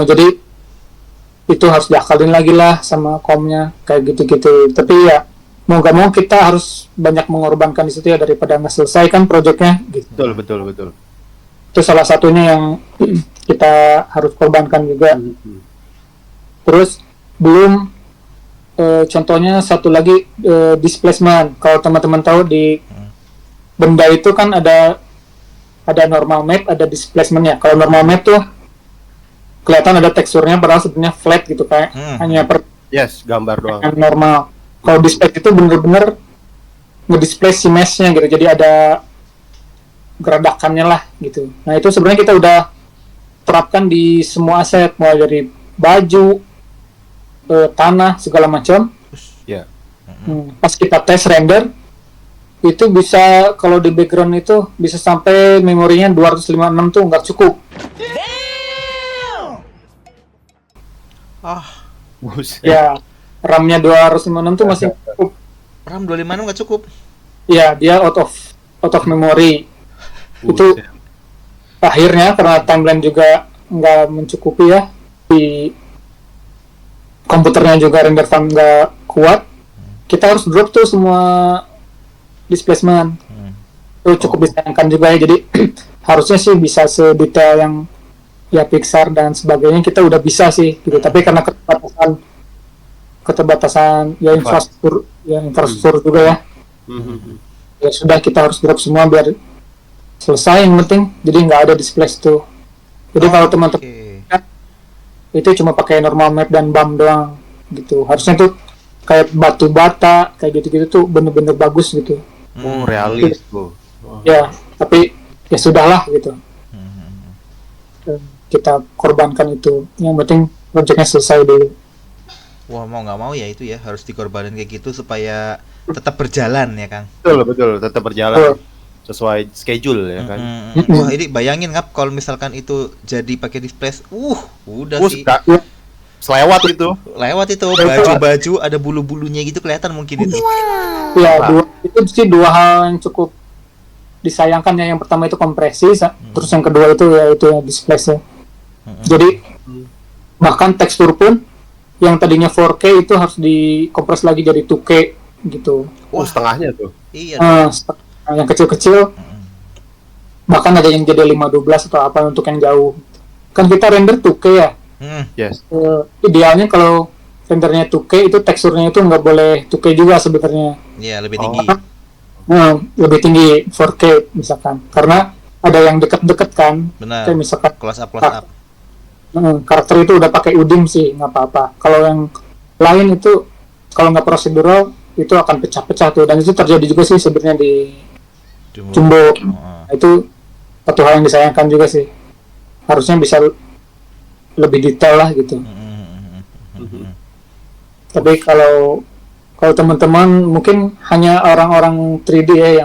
Jadi itu harus diakalin lagi lah sama komnya kayak gitu-gitu. Tapi ya mau gak mau kita harus banyak mengorbankan di situ ya daripada nggak selesai kan proyeknya gitu. Betul. Itu salah satunya yang kita harus korbankan juga. Terus belum contohnya satu lagi displacement. Kalau teman-teman tahu di benda itu kan ada normal map, ada displacementnya. Kalau normal map tuh kelihatan ada teksturnya, padahal sebenarnya flat gitu kayak hanya Yes, gambar doang. yang normal. Kalau displace itu bener-bener ngedisplay si mesh-nya gitu, jadi ada geradakannya lah gitu. Nah itu sebenarnya kita udah terapkan di semua aset, mulai dari baju, tanah, segala macam. Ya. Pas kita tes render, itu bisa kalau di background itu bisa sampai memorinya 256 tuh nggak cukup. Buset. Ya, RAM-nya 256 tuh masih cukup. RAM 25 nggak cukup. Ya, dia out of memory. Itu Buset. akhirnya karena timeline juga nggak mencukupi ya, di komputernya juga render farm nggak kuat, kita harus drop tuh semua displacement. Itu cukup disayangkan juga ya, jadi harusnya sih bisa sedetail yang ya Pixar dan sebagainya kita udah bisa sih gitu, tapi karena keterbatasan ya infrastruktur juga ya, ya sudah kita harus drop semua biar selesai yang penting, jadi nggak ada displace tuh. Jadi kalau teman-teman itu cuma pakai normal map dan BAM doang gitu, harusnya tuh kayak batu bata kayak gitu-gitu tuh bener-bener bagus gitu Realis tuh. ya, tapi ya sudahlah gitu. Kita korbankan itu, yang penting proyeknya selesai dulu. Wah, mau nggak mau ya itu ya harus dikorbanin kayak gitu supaya tetap berjalan ya, Kang. Betul, tetap berjalan sesuai schedule ya kan. Wah, ini bayangin ngap kalau misalkan itu jadi pakai displace, udah sih Selewat itu. lewat itu baju-baju ada bulu-bulunya gitu kelihatan mungkin itu. Ya, itu sih dua hal yang cukup disayangkan ya. Yang pertama itu kompresi, terus yang kedua itu ya itu ya displace-nya. Jadi bahkan tekstur pun yang tadinya 4K itu harus dikompres lagi jadi 2K gitu. Setengahnya tuh. Iya. Yang kecil-kecil bahkan ada yang jadi 512 atau apa untuk yang jauh. Kan kita render 2K ya. Yes. Idealnya kalau rendernya 2K itu teksturnya itu nggak boleh 2K juga sebenarnya. Iya, lebih tinggi. Lebih tinggi 4K misalkan, karena ada yang deket-deket kan. Benar. Kayak misalkan Close up. karakter itu udah pakai UDIM sih nggak apa-apa. Kalau yang lain itu kalau nggak prosedural itu akan pecah-pecah tuh, dan itu terjadi juga sih sebenarnya di Jumbo. Nah, itu satu hal yang disayangkan juga sih. Harusnya bisa lebih detail lah gitu. Tapi kalau teman-teman mungkin hanya orang-orang 3D ya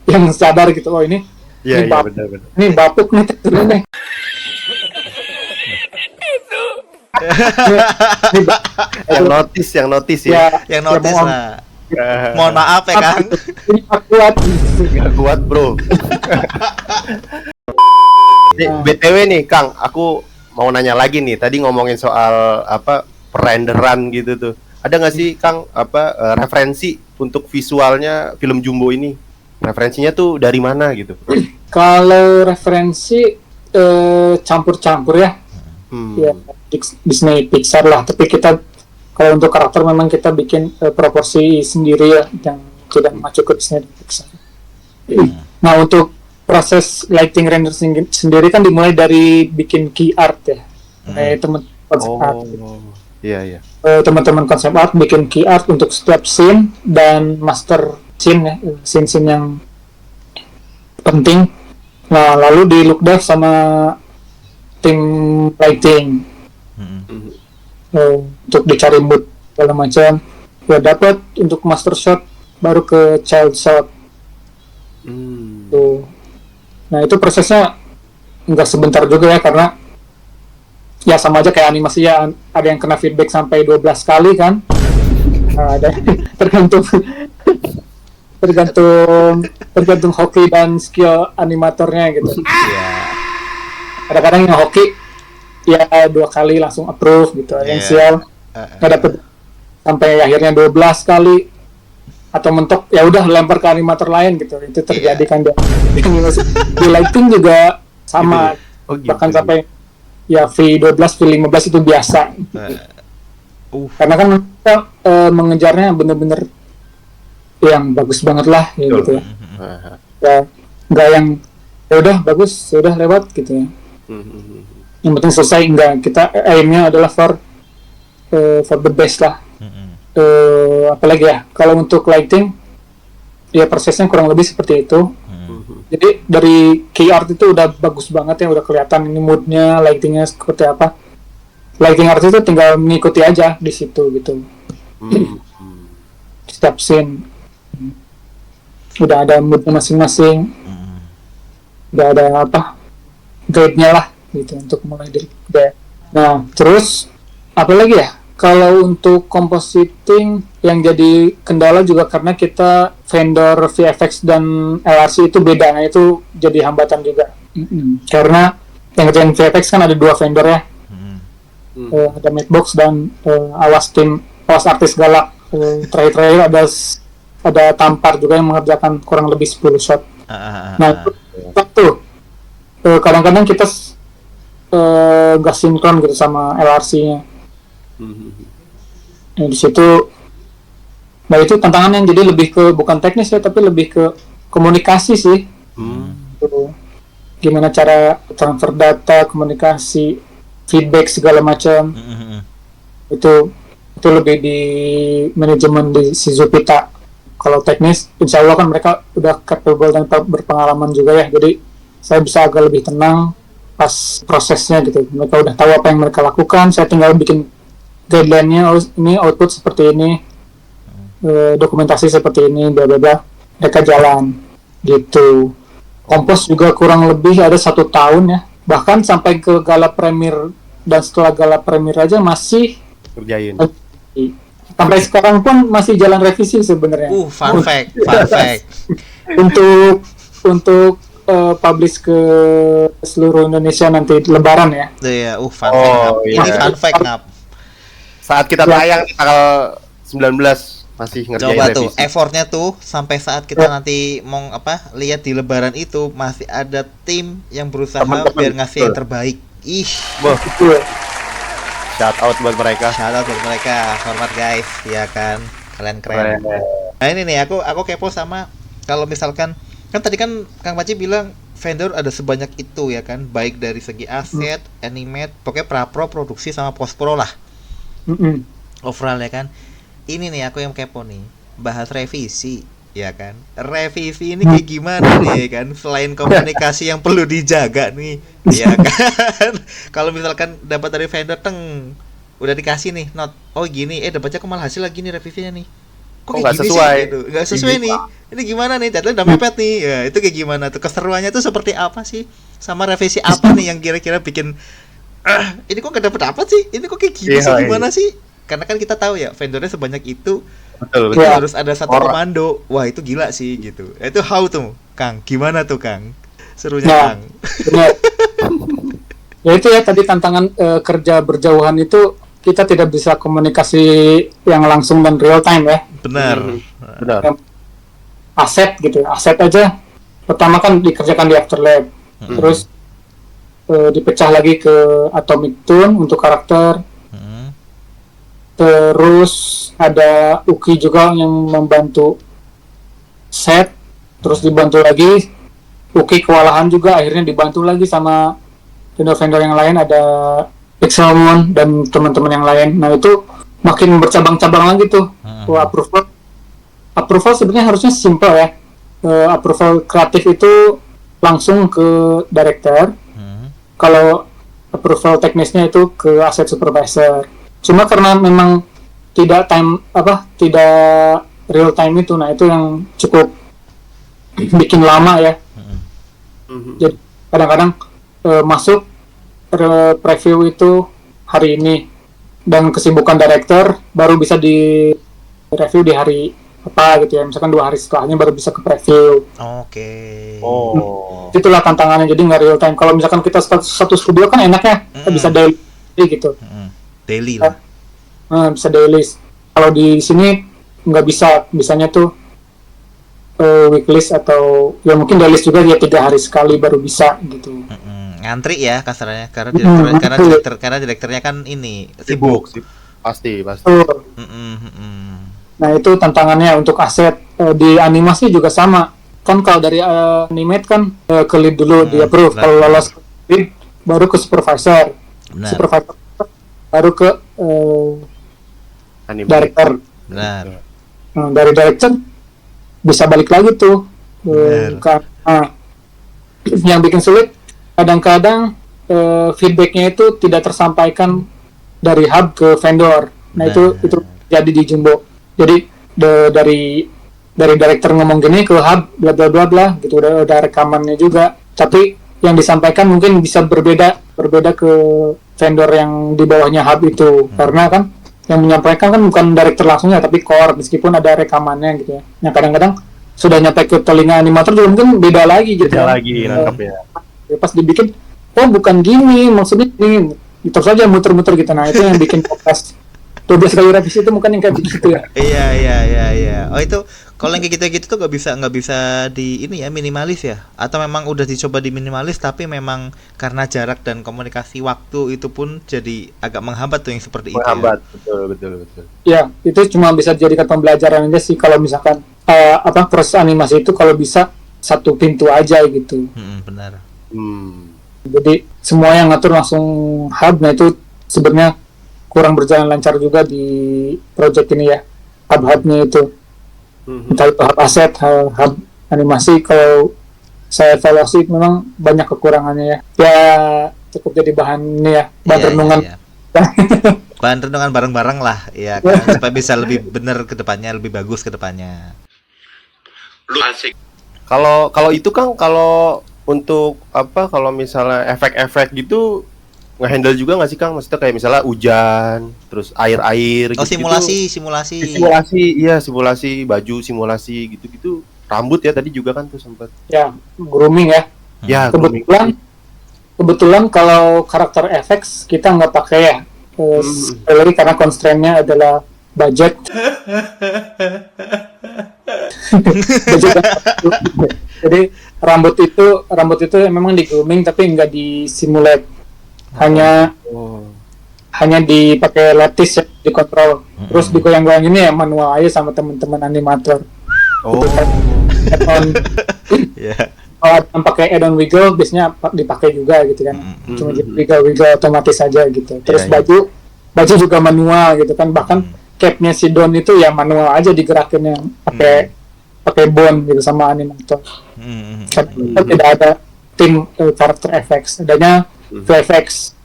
yang sadar gitu, oh ini Benar. ini bapuk nih teksturnya nih. Yang notice ya. Yang notice mohon. lah. Mohon maaf ya, Kang. Ini nggak kuat. Nggak kuat, bro. BTW nih, Kang, aku mau nanya lagi nih. Tadi ngomongin soal perenderan gitu tuh. Ada nggak sih, Kang, referensi untuk visualnya film Jumbo ini? Referensinya tuh dari mana gitu? Kalau referensi campur-campur ya. Ya, Disney Pixar lah, tapi kita kalau untuk karakter memang kita bikin proporsi sendiri ya, yang tidak mengacu ke Disney dan Pixar. Nah, untuk proses lighting render sendiri kan dimulai dari bikin key art ya. teman konsep art. Iya. Teman-teman konsep art bikin key art untuk setiap scene dan master scene ya, scene-scene yang penting. Nah, lalu di look dev sama tim lighting untuk dicari mood segala macam. Ya dapat untuk master shot baru ke child shot. Tuh. Nah itu prosesnya nggak sebentar juga ya, karena ya sama aja kayak animasi ya, ada yang kena feedback sampai 12 kali kan. Nah, ada tergantung hoki dan skill animatornya gitu. Kadang-kadang yang hoki ya 2 kali langsung approve gitu, yang sial nggak dapet sampai akhirnya 12 kali atau mentok ya udah lempar ke animator lain gitu. Itu terjadi kan di lighting juga sama. Gitu. Bahkan sampai ya V12, V15 itu biasa. Karena kan kita mengejarnya bener-bener yang bagus banget lah ya, gitu ya. Ya nggak yang ya udah bagus, ya udah lewat gitu ya. Yang penting selesai, enggak, kita aimnya adalah for the best lah. Apalagi ya kalau untuk lighting ya prosesnya kurang lebih seperti itu. Jadi dari key art itu udah bagus banget ya, udah kelihatan ini moodnya, lightingnya seperti apa. Lighting art itu tinggal mengikuti aja di situ gitu. Setiap scene udah ada moodnya masing-masing, udah ada guide-nya lah gitu untuk mulai dari. Nah terus apa lagi ya? Kalau untuk compositing yang jadi kendala juga karena kita vendor VFX dan LRC itu beda, nah itu jadi hambatan juga. Karena yang kerjain VFX kan ada 2 vendor ya, ada Madbox dan Awas Artis Galak. Terakhir ada Tampar juga yang mengerjakan kurang lebih 10 shot. Nah itu kadang-kadang kita nggak sinkron gitu sama LRC-nya. Nah, di situ, nah itu tantangan yang jadi lebih ke bukan teknis ya, tapi lebih ke komunikasi sih. Gimana cara transfer data, komunikasi, feedback segala macam. Itu lebih di manajemen di si Zupita. Kalau teknis, insya Allah kan mereka udah capable dan berpengalaman juga ya. Jadi saya bisa agak lebih tenang pas prosesnya gitu. Mereka udah tahu apa yang mereka lakukan. Saya tinggal bikin guideline-nya, ini output seperti ini, dokumentasi seperti ini, bla bla bla, mereka jalan gitu. Kompos juga kurang lebih ada 1 tahun ya, bahkan sampai ke gala premier, dan setelah gala premier aja masih kerjain. Sampai sekarang pun masih jalan revisi sebenarnya. Fun fact. untuk publish ke seluruh Indonesia nanti Lebaran ya. Iya, fun fact. Ini fun fact ngap. Saat kita tayang tanggal 19 masih ngerjain Coba revisi. tuh effortnya tuh sampai saat kita nanti mau lihat di Lebaran itu masih ada tim yang berusaha biar ngasih yang terbaik. Shout out buat mereka. Hormat guys, ya kan, kalian keren. Nah ini nih aku kepo sama, kalau misalkan kan tadi kan Kang Panji bilang vendor ada sebanyak itu ya kan, baik dari segi aset, animate, pokoknya pra-pro, produksi sama post-pro lah. Overall ya kan. Ini nih aku yang kepo nih, bahas revisi ya kan. Revisi ini kayak gimana nih ya kan, selain komunikasi yang perlu dijaga nih ya kan. Kalau misalkan dapat dari vendor udah dikasih nih not, oh gini, dapatnya kok malah hasil lagi nih revisinya nih, kok nggak gini sesuai sih, gitu. Nggak sesuai nih, ini gimana nih, jadinya udah mepet nih ya. Itu kayak gimana tuh, keseruannya tuh seperti apa sih, sama revisi apa nih yang kira-kira bikin ini kok gak dapet apa sih, ini kok kayak gini sih, gimana sih? Karena kan kita tahu ya vendornya sebanyak itu, betul. harus ada satu komando. Wah itu gila sih gitu. Itu how tuh Kang, gimana tuh Kang serunya Kang? Ya itu ya tadi tantangan kerja berjauhan itu, kita tidak bisa komunikasi yang langsung dan real time ya. Benar. Aset gitu, aset aja pertama kan dikerjakan di Afterlab, terus dipecah lagi ke Atomic Tune untuk karakter. Terus ada Uki juga yang membantu set, terus dibantu lagi Uki kewalahan juga, akhirnya dibantu lagi sama vendor-vendor yang lain, ada Pixelmon dan teman-teman yang lain. Nah itu makin bercabang-cabang lagi tuh. Approval sebenarnya harusnya simple ya. Approval kreatif itu langsung ke director. Kalau approval teknisnya itu ke asset supervisor. Cuma karena memang tidak real time itu, nah itu yang cukup bikin lama ya. Jadi kadang-kadang masuk preview itu hari ini dan kesibukan director baru bisa di review di hari apa gitu ya, misalkan 2 hari setelahnya baru bisa ke preview. Oke. Itulah tantangannya, jadi nggak real time. Kalau misalkan kita satu studio kan enaknya kita bisa daily gitu. Daily lah. Bisa daily. Kalau di sini nggak bisa, bisanya tuh weeklies atau ya mungkin daily juga ya 3 hari sekali baru bisa gitu. Ngantri ya kasarnya karena direkturnya kan ini Sibuk. Pasti. Nah itu tantangannya untuk aset. Di animasi juga sama kan, kalau dari animate kan ke lead dulu di approve, kalau lolos lead baru ke supervisor. Benar. Supervisor baru ke director. Benar. Dari director bisa balik lagi tuh yang bikin sulit kadang-kadang feedbacknya itu tidak tersampaikan dari hub ke vendor. Nah itu jadi di Jumbo. Jadi dari director ngomong gini ke hub bla bla bla bla gitu, udah rekamannya juga, tapi yang disampaikan mungkin bisa berbeda ke vendor yang di bawahnya hub itu, karena kan yang menyampaikan kan bukan director langsungnya tapi core, meskipun ada rekamannya gitu ya. Yang kadang-kadang sudah nyampe ke telinga animator juga mungkin beda lagi gitu. Nangkep ya. Pas dibikin, oh bukan gini, maksudnya ini terus aja muter-muter gitu. Nah itu yang bikin podcast 12 kali revisi itu mungkin yang kayak begitu ya. Iya. Oh itu kalau yang kayak gitu tuh nggak bisa di ini ya, minimalis ya? Atau memang udah dicoba di minimalis tapi memang karena jarak dan komunikasi waktu itu pun jadi agak menghambat tuh yang seperti itu. Menghambat, betul. Ya itu cuma bisa dijadikan pembelajaran aja sih, kalau misalkan proses animasi itu kalau bisa satu pintu aja gitu. Benar. Jadi semua yang ngatur langsung hub, nah itu sebenarnya kurang berjalan lancar juga di project ini ya, hub-hubnya itu. Entah itu hub aset, hub animasi, kalau saya evaluasi memang banyak kekurangannya ya. Ya cukup jadi bahan ini ya, bahan renungan. Iya. Bahan renungan bareng-bareng lah, ya kan, supaya bisa lebih benar ke depannya, lebih bagus ke depannya. Lu asik. Kalau itu Kang, kalau untuk kalau misalnya efek-efek gitu nge-handle juga nggak sih Kang? Maksudnya kayak misalnya hujan, terus air gitu. Simulasi baju, simulasi gitu-gitu. Rambut ya tadi juga kan tuh sempat. Ya, grooming ya. Ya, kebetulan kalau karakter effects kita nggak pakai ya. Lagi karena constraint-nya adalah budget. Jadi rambut itu memang di grooming tapi nggak di simulate. Hanya dipakai lattice ya, dikontrol. Terus digoyang-goyang ini ya manual aja sama teman-teman animator. Kalau pakai add-on wiggle biasanya dipakai juga gitu kan. Cuma wiggle otomatis aja gitu. Terus baju juga manual gitu kan. Bahkan capnya si Don itu ya manual aja digerakinnya pakai bone gitu sama animator. Tidak ada tim karakter effects, adanya VFX.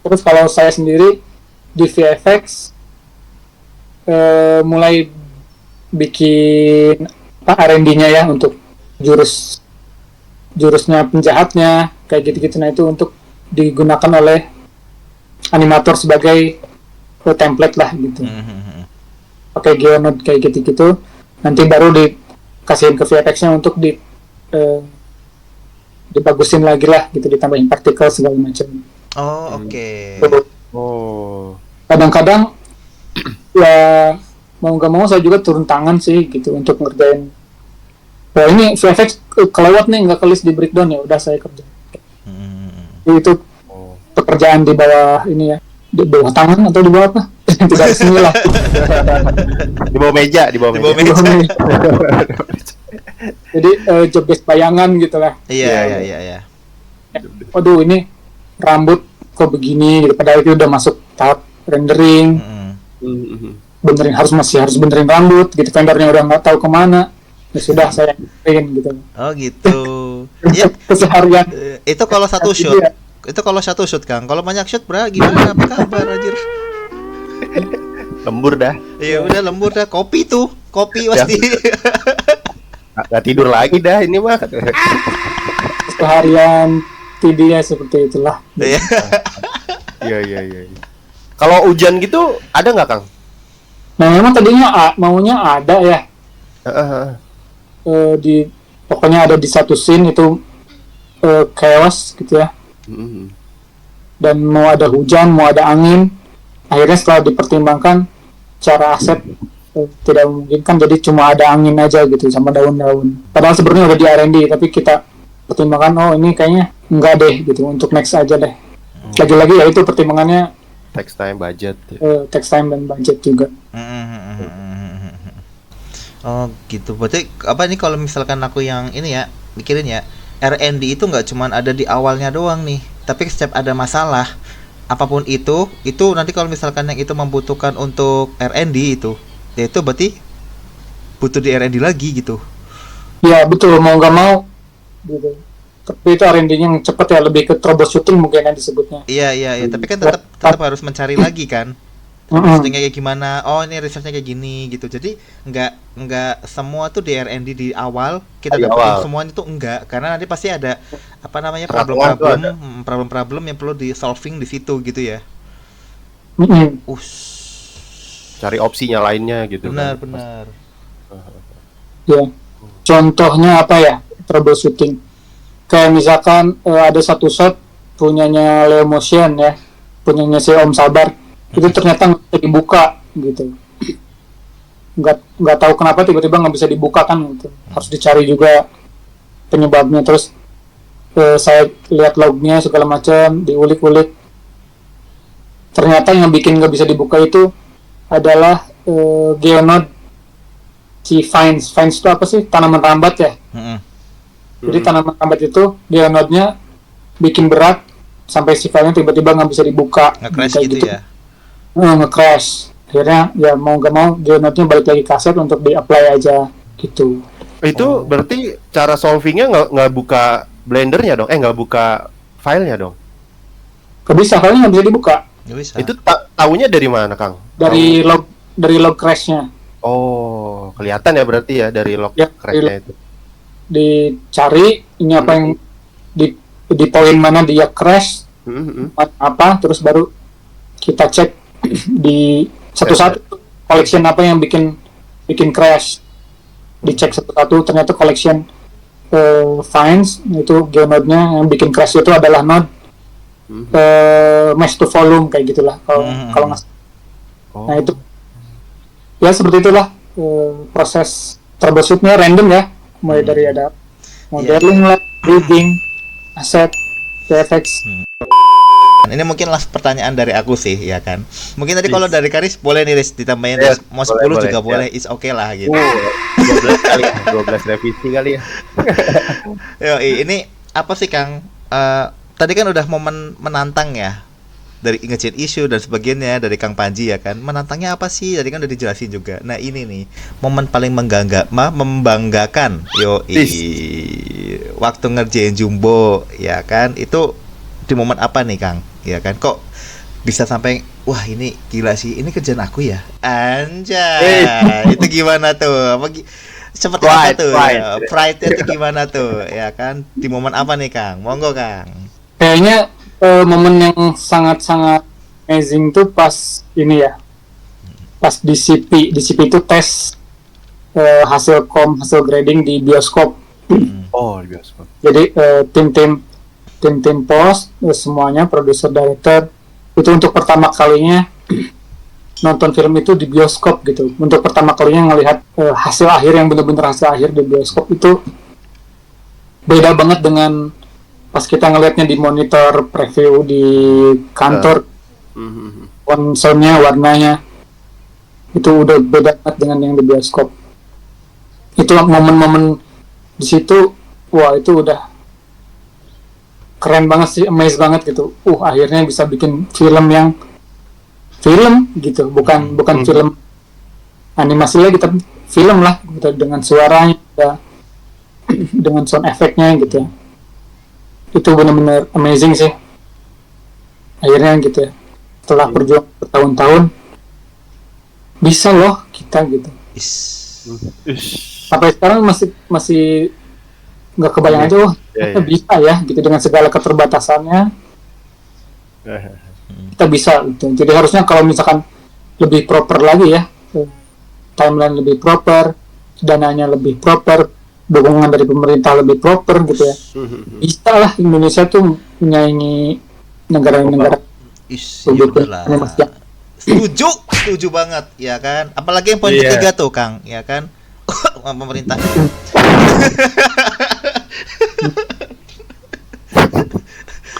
Terus kalau saya sendiri di VFX mulai bikin R&D-nya ya untuk jurusnya penjahatnya kayak gitu-gitu. Nah itu untuk digunakan oleh animator sebagai template lah gitu. Pakai Geonode kayak gitu-gitu. Nanti baru dikasihin ke VFX-nya untuk dibagusin lagi lah gitu, ditambahin partikel segala macam. Oke. Kadang-kadang ya mau nggak mau saya juga turun tangan sih gitu untuk ngerjain. Wah ini VFX kelewat nih, nggak kelis di breakdown, ya udah saya kerja. Itu pekerjaan di bawah ini ya, di bawah tangan atau di bawah apa? Tidak resmi lah. Di bawah meja. Jadi job desk bayangan gitu lah. Iya. Aduh ini rambut kok begini gitu. Padahal itu udah masuk tahap rendering, masih harus benerin rambut gitu, vendornya udah nggak tahu kemana, ya sudah saya benerin gitu. Oh gitu. Ya, Keseharian itu kalau satu shoot. Itu kalau satu shoot, Kang. Kalau banyak shoot, gimana? Apa kabar, anjir? Lembur dah. Iya, udah lembur dah. Kopi pasti. Nggak tidur lagi dah ini mah. keseharian tidaknya seperti itulah. Iya. Iya. Kalau hujan gitu ada nggak, Kang? Nah memang tadinya maunya ada ya, pokoknya ada di satu scene itu chaos gitu ya, dan mau ada hujan, mau ada angin. Akhirnya setelah dipertimbangkan cara aset tidak memungkinkan, jadi cuma ada angin aja gitu sama daun-daun. Padahal sebenarnya udah di R&D, tapi kita pertimbangkan, oh ini kayaknya enggak deh gitu, untuk next aja deh. Lagi-lagi ya itu pertimbangannya Text time, budget. text time dan budget juga. Oh gitu. Berarti apa nih kalau misalkan aku yang ini ya mikirin ya, R&D itu nggak cuman ada di awalnya doang nih, tapi setiap ada masalah apapun itu nanti kalau misalkan yang itu membutuhkan untuk R&D itu, ya itu berarti butuh di R&D lagi gitu. Ya betul, mau nggak mau gitu. Tapi itu R&D-nya yang cepat ya, lebih ke troubleshooting mungkin yang disebutnya. Iya. Tapi kan tetap harus mencari lagi kan. Researchnya kayak gimana? Oh ini researchnya kayak gini gitu. Jadi nggak semua tuh di R&D di awal kita dapetin semuanya tuh enggak, karena nanti pasti ada apa namanya problem yang perlu di solving di situ gitu ya. Cari opsinya lainnya gitu. Benar. Ya. Contohnya apa ya? Troubleshooting. Kayak misalkan ada satu shot punyanya Leo Motion ya, punyanya si Om Sabar, itu ternyata nggak bisa dibuka gitu. Nggak tahu kenapa tiba-tiba nggak bisa dibuka kan gitu. Harus dicari juga penyebabnya. Terus saya lihat lognya segala macam, diulik-ulik. Ternyata yang bikin nggak bisa dibuka itu adalah geonode si vines. Vines itu apa sih? Tanaman rambat ya. Jadi tanaman rambat itu geonode-nya bikin berat sampai si filenya tiba-tiba nggak bisa dibuka. Nge-crash gitu ya? Nge-crash. Akhirnya ya mau nggak mau geonode-nya balik lagi ke aset untuk di-apply aja gitu. Itu berarti cara solvingnya nggak buka blendernya dong? Nggak buka filenya dong? Nggak bisa, filenya nggak bisa dibuka. Nggak bisa. Itu tahunya dari mana, Kang? Dari log crash-nya. Oh, kelihatan ya berarti ya dari log Ya, crash-nya itu. Dicari ini apa yang di poin mana dia crash, apa, terus baru kita cek di satu-satu collection apa yang bikin crash, dicek satu-satu. Ternyata collection finds itu geonode-nya yang bikin crash itu adalah node mesh to volume kayak gitulah kalau nggak. Nah itu ya seperti itulah proses troubleshoot-nya random ya. Mulai dari ada modeling, reading, asset, VFX. Ini mungkin last pertanyaan dari aku sih, ya kan. Mungkin tadi kalau dari Karis boleh nih Riz ditambahin, mau 10 boleh, juga boleh, is okay lah gitu. 12 kali ya, 12 revisi kali ya. Yo, ini apa sih Kang? Tadi kan udah momen menantang ya, dari nge-chat issue dan sebagainya dari Kang Panji ya kan. Menantangnya apa sih? Tadi kan udah dijelasin juga. Nah ini nih momen paling membanggakan waktu ngerjain Jumbo ya kan. Itu di momen apa nih Kang? Ya kan, kok bisa sampai wah ini gila sih, ini kerjaan aku ya. Anjay. Itu gimana tuh? Seperti apa tuh? Pride-nya itu gimana tuh? Ya kan, di momen apa nih Kang? Monggo Kang. Kayaknya momen yang sangat-sangat amazing tuh pas ini ya, pas di CP itu tes hasil grading di bioskop. Oh di bioskop. Jadi tim post semuanya, produser, director itu untuk pertama kalinya nonton film itu di bioskop gitu. Untuk pertama kalinya ngelihat hasil akhir yang benar-benar hasil akhir di bioskop itu beda banget dengan pas kita ngelihatnya di monitor preview di kantor. Soundnya, warnanya itu udah beda banget dengan yang di bioskop. Itu momen-momen di situ, wah itu udah keren banget sih, amazed banget gitu. Akhirnya bisa bikin film gitu, bukan film animasi lagi, tapi film lah gitu, dengan suaranya ya, dengan sound efeknya gitu ya. Itu benar-benar amazing sih akhirnya gitu ya, setelah berjuang bertahun-tahun bisa loh kita gitu. Sampai sekarang masih nggak kebayang aja kita bisa ya gitu, dengan segala keterbatasannya kita bisa gitu. Jadi harusnya kalau misalkan lebih proper lagi ya, timeline lebih proper, dananya lebih proper, dukungan dari pemerintah lebih proper gitu ya, bisa lah Indonesia tuh menyaingi negara-negara. Setuju banget ya kan, apalagi yang poin ketiga tuh Kang ya kan. Pemerintah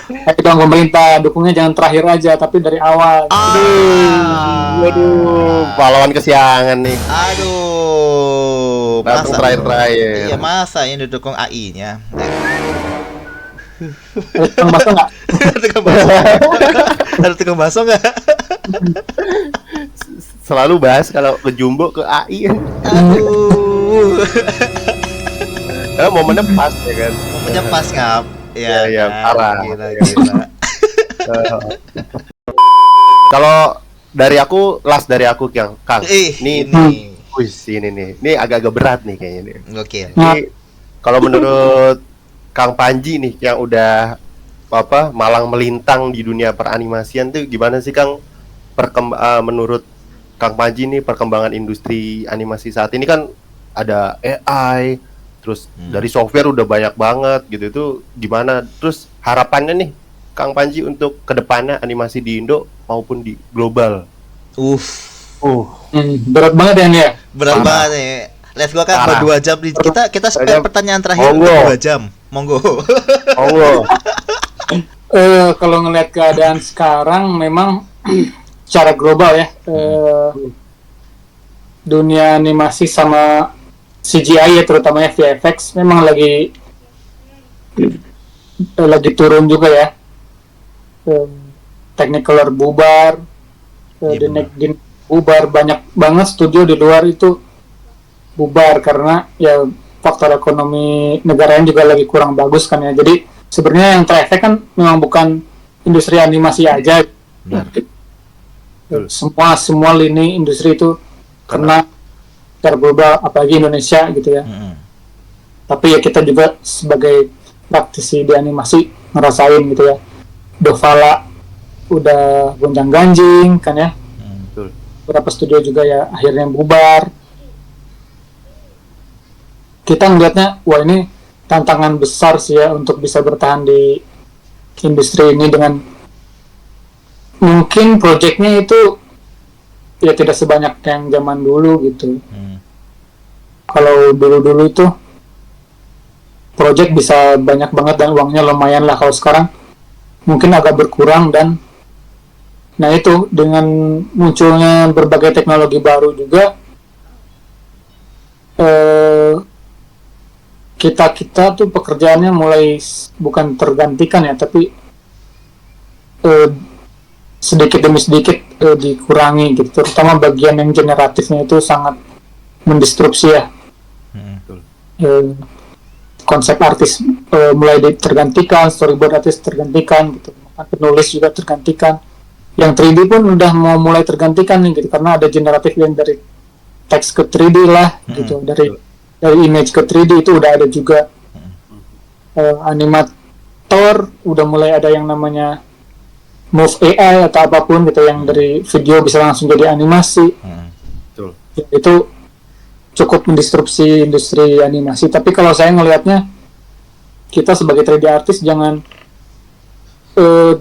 Ayo dong pemerintah, dukungnya jangan terakhir aja, tapi dari awal. Waduh, pahlawan kesiangan nih. Aduh, Langsung masa terakhir. Iya, masa ini didukung AI-nya. Ada tukang bakso nggak? Tukang bakso. Ada tukang bakso nggak? Selalu bahas kalau ke Jumbo ke AI. Aduh. Karena momennya pas ya kan. Momennya pas ngap. Iya, Kan? parah. Gila. Kalau dari aku, dari aku Kang. Ini nih agak-agak berat nih kayaknya nih. Oke. Ini kalau menurut Kang Panji nih yang udah malang melintang di dunia peranimasian tuh gimana sih Kang? Menurut Kang Panji nih perkembangan industri animasi saat ini kan ada AI, terus dari software udah banyak banget gitu, itu gimana? Terus harapannya nih Kang Panji untuk kedepannya animasi di Indo maupun di global? Berat banget ya nih ya. Berat banget nih. Let's go Kang, 2 jam nih. Kita spare pertanyaan terakhir Monggo. 2 jam. Monggo. Kalau ngelihat keadaan sekarang memang secara global ya, dunia animasi sama CGI ya, terutamanya VFX memang lagi turun juga ya. Technicolor bubar, bubar, banyak banget studio di luar itu bubar karena ya faktor ekonomi negaranya juga lagi kurang bagus kan ya. Jadi sebenarnya yang terefek kan memang bukan industri animasi aja. Semua lini industri itu kena secara global, apalagi Indonesia gitu ya. Tapi ya kita juga sebagai praktisi di animasi ngerasain gitu ya. Dovala udah gonjang-ganjing kan ya. Beberapa studio juga ya akhirnya bubar. Kita ngeliatnya, wah ini tantangan besar sih ya untuk bisa bertahan di industri ini, dengan mungkin proyeknya itu ya tidak sebanyak yang zaman dulu gitu. Kalau dulu itu proyek bisa banyak banget dan uangnya lumayan lah. Kalau sekarang mungkin agak berkurang, dan nah itu dengan munculnya berbagai teknologi baru juga, kita tuh pekerjaannya mulai bukan tergantikan ya, tapi sedikit demi sedikit dikurangi gitu. Terutama bagian yang generatifnya itu sangat mendistrupsi ya. Konsep artis mulai tergantikan, storyboard artis tergantikan gitu, penulis juga tergantikan. Yang 3D pun udah mau mulai tergantikan nih gitu, karena ada generatif yang dari teks ke 3D lah gitu, dari image ke 3D itu udah ada juga. Animator udah mulai ada yang namanya Move AI atau apapun gitu, yang dari video bisa langsung jadi animasi. Ya, itu cukup mendistrupsi industri animasi. Tapi kalau saya ngelihatnya, kita sebagai 3D artist jangan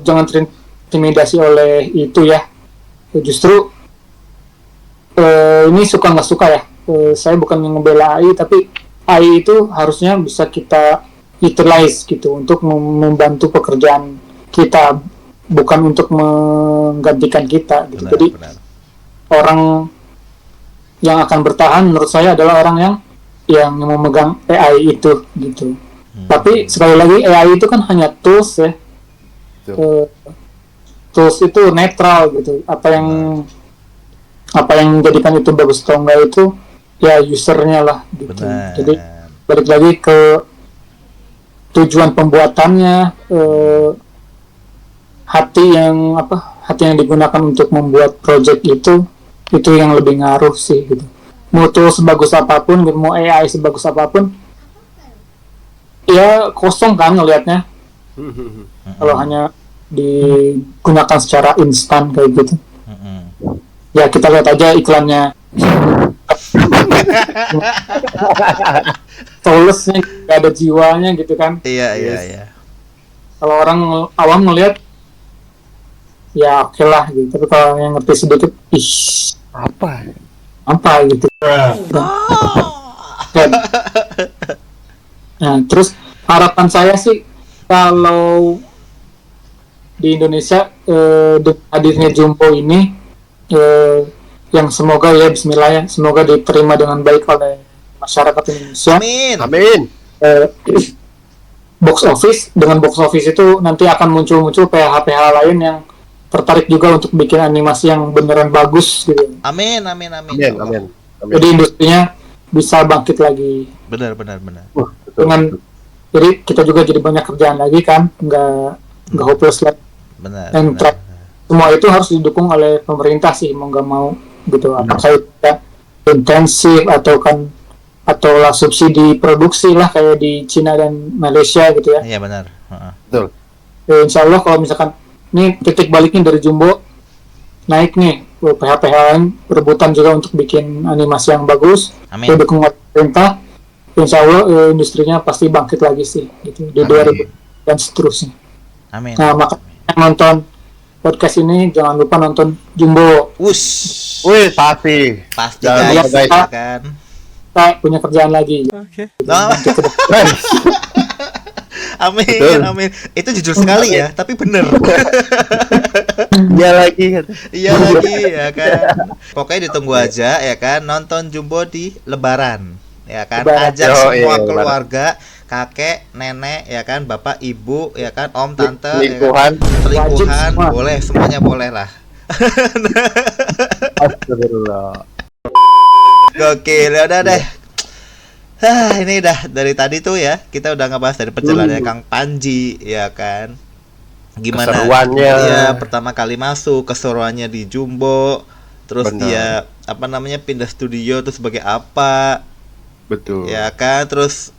terintimidasi oleh itu ya. Justru ini suka nggak suka ya, saya bukan membela AI, tapi AI itu harusnya bisa kita utilize gitu untuk membantu pekerjaan kita, bukan untuk menggantikan kita gitu. Jadi orang yang akan bertahan menurut saya adalah orang yang memegang AI itu gitu. Tapi sekali lagi AI itu kan hanya tools ya. Betul. Tools itu netral gitu. Apa yang menjadikan itu bagus atau enggak itu ya usernya lah gitu. Benar. Jadi balik lagi ke tujuan pembuatannya, hati yang digunakan untuk membuat project itu yang lebih ngaruh sih gitu. Mau tools sebagus apapun, mau AI sebagus apapun, ya kosong kan ngelihatnya kalau hanya digunakan secara instan kayak gitu. Ya kita lihat aja iklannya. Soulless-nya gak ada jiwanya gitu kan. Iya. Kalau orang awam ngelihat ya oke lah gitu, tapi kalau yang ngerti sedikit apa gitu. Dan, nah, terus harapan saya sih kalau di Indonesia hadirnya Jumbo ini yang semoga ya Bismillah ya, semoga diterima dengan baik oleh masyarakat Indonesia. Amin. Box office itu nanti akan muncul PH lain yang tertarik juga untuk bikin animasi yang beneran bagus gitu. Amin. Jadi industrinya bisa bangkit lagi. Benar. Jadi kita juga jadi banyak kerjaan lagi kan, nggak hopeless lagi. Benar. Semua itu harus didukung oleh pemerintah sih, mau nggak mau gitu. Apakah itu intensif atau subsidi produksi lah kayak di Cina dan Malaysia gitu ya. Iya benar. Betul. Ya, insya Allah kalau misalkan ini titik baliknya dari Jumbo naik nih, PH lain berebutan juga untuk bikin animasi yang bagus, didukung oleh pemerintah, insya Allah industrinya pasti bangkit lagi sih gitu di 2000 dan seterusnya. Amin. Nah makanya nonton podcast ini jangan lupa nonton Jumbo. Wih, pasti guys, guys. ya kan. Kita punya kerjaan lagi. Amin. Itu jujur sekali ya, tapi bener. Iya lagi Ya kan. Pokoknya ditunggu aja ya kan, nonton Jumbo di Lebaran. Ya kan, ajak semua keluarga, kakek, nenek, ya kan, bapak, ibu, ya kan, om, tante, selingkuhan, boleh, semuanya boleh lah. Astagfirullah. Gokil, ya udah deh. Ini udah dari tadi tuh ya, kita udah ngebahas dari perjalanannya Kang Panji, ya kan. Gimana? Keseruannya. Ya, pertama kali masuk, keseruannya di Jumbo, terus dia pindah studio tuh sebagai apa? Betul. Ya kan, terus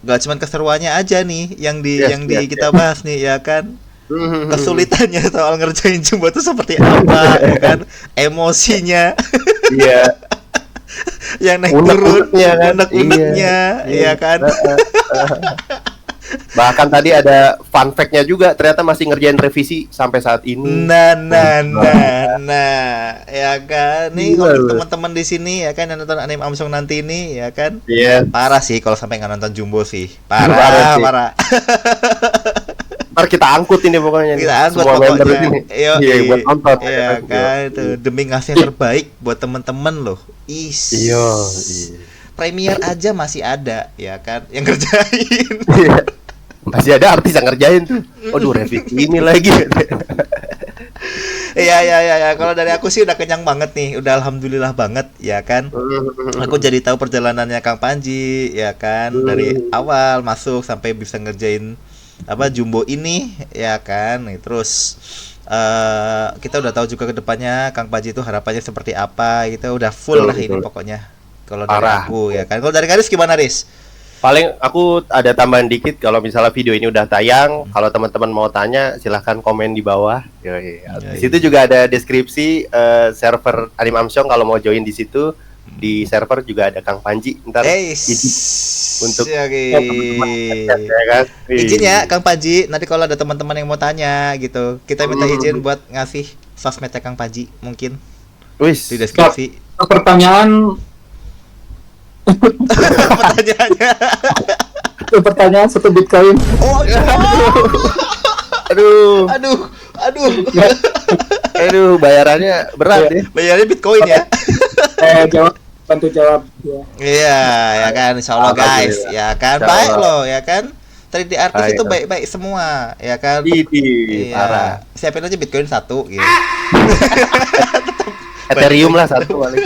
gak cuma keseruannya aja nih yang kita bahas nih, ya kan. Kesulitannya soal ngerjain Jumbo itu seperti apa, ya kan. Emosinya. Iya. Yang naik turun, unek-uneknya, ya kan. Bahkan tadi ada fun fact-nya juga, ternyata masih ngerjain revisi sampai saat ini. Nah, ya kan. Nih untuk teman-teman di sini ya kan yang nonton Anime Amsong nanti ini, ya kan. Iya. Parah sih kalau sampai nggak nonton Jumbo sih. Parah. Ntar kita angkut ini pokoknya. Kita angkut semua member pokoknya. ini. Iya, buat nonton. Iya kan, itu demi ngasih yang terbaik buat teman-teman loh. Iya. Premier aja masih ada, ya kan, yang ngerjain. Masih ada artis yang ngerjain tuh. Waduh, revisi ini lagi. Iya. Kalau dari aku sih udah kenyang banget nih, udah alhamdulillah banget, ya kan. Aku jadi tahu perjalanannya Kang Panji, ya kan, dari awal masuk sampai bisa ngerjain Jumbo ini, ya kan. Terus kita udah tahu juga kedepannya Kang Panji itu harapannya seperti apa. Kita udah full lah ini pokoknya. Kalau dari aku, ya kan. Kalau dari Karis gimana, Riz? Paling aku ada tambahan dikit, kalau misalnya video ini udah tayang, kalau teman-teman mau tanya silahkan komen di bawah. Di situ juga ada deskripsi server Anime Amsong, kalau mau join di situ. Di server juga ada Kang Panji. Ntar untuk teman-teman ya kan. Izin ya Kang Panji, nanti kalau ada teman-teman yang mau tanya gitu, kita minta izin buat ngasih sosmednya Kang Panji mungkin. Di deskripsi. Pertanyaan pertanyaan 1 Bitcoin. Aduh, bayarannya berat ya. Bayarnya Bitcoin ya. Jawab bantu jawab ya. Iya, ya kan, insya Allah guys, ya kan, Insya baik Allah. loh, ya kan. 3D artis Baik. itu baik-baik semua, ya kan. Idi, Iya. parah. Siapin aja Bitcoin 1 gitu. Ethereum lah satu paling.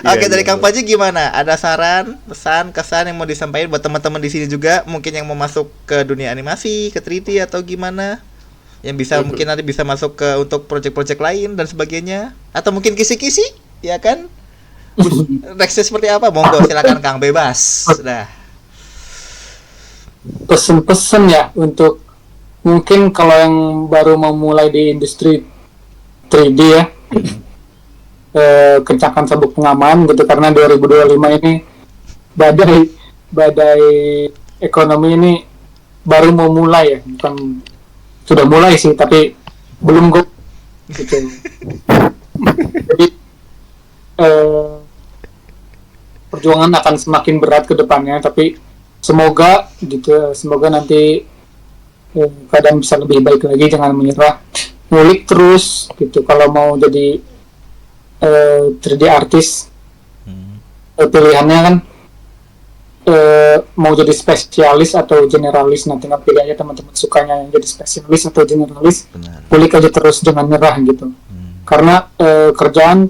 Oke, Iya, dari iya, Kang iya. Panji gimana? Ada saran, pesan, kesan yang mau disampaikan buat teman-teman di sini juga, mungkin yang mau masuk ke dunia animasi, ke 3D atau gimana? Yang bisa mungkin nanti bisa masuk ke untuk project-project lain dan sebagainya, atau mungkin kisi-kisi, ya kan? Nextnya seperti apa? Monggo silakan Kang, bebas. Sudah. Pesen-pesen ya untuk mungkin kalau yang baru mau mulai di industri 3D ya, kencangkan sabuk pengaman gitu, karena 2025 ini badai ekonomi ini baru mau mulai ya, bukan sudah mulai sih tapi belum go gitu. Jadi perjuangan akan semakin berat ke depannya, tapi semoga gitu, semoga nanti keadaan bisa lebih baik lagi, jangan menyerah, ngulik terus gitu. Kalau mau jadi 3D artis, pilihannya kan mau jadi spesialis atau generalis, nanti tinggal pilih aja teman-teman sukanya yang jadi spesialis atau generalis. Benar. Kulik aja terus, jangan nyerah gitu, karena kerjaan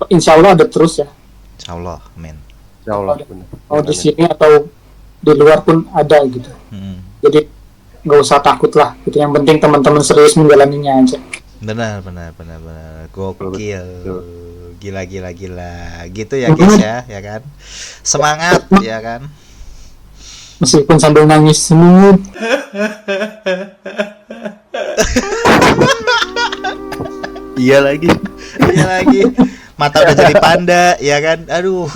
insya Allah ada terus ya, Insya Allah, amin. Insya Allah. benar. mau di sini atau di luar pun ada gitu. Jadi nggak usah takut lah gitu, yang penting teman-teman serius menjalaninya aja. Benar. Gokil. Betul. Gila. Gitu ya guys ya kan. Semangat ya kan. Meskipun sambil nangis semut. Iya lagi. Iya lagi. Mata udah jadi panda ya kan. Aduh.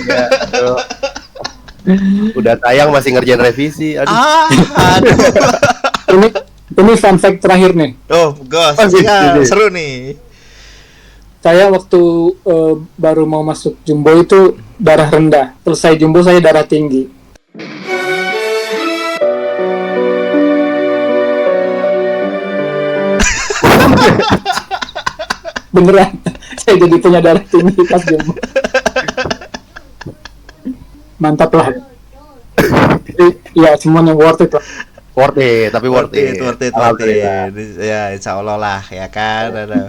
Ya, aduh. Udah tayang masih ngerjain revisi. Aduh. Aduh. Ini fun fact terakhir nih. Oh, gos. Oh, gitu, Ya, gitu. seru nih. Saya waktu baru mau masuk Jumbo itu darah rendah. Selesai Jumbo saya darah tinggi. Beneran, saya jadi punya darah tinggi pas Jumbo. Mantap lah. Jadi, ya semuanya worth it lah. Worth it, tapi worth it. Alhamdulillah. Ya, insya Allah lah ya kan. Ada.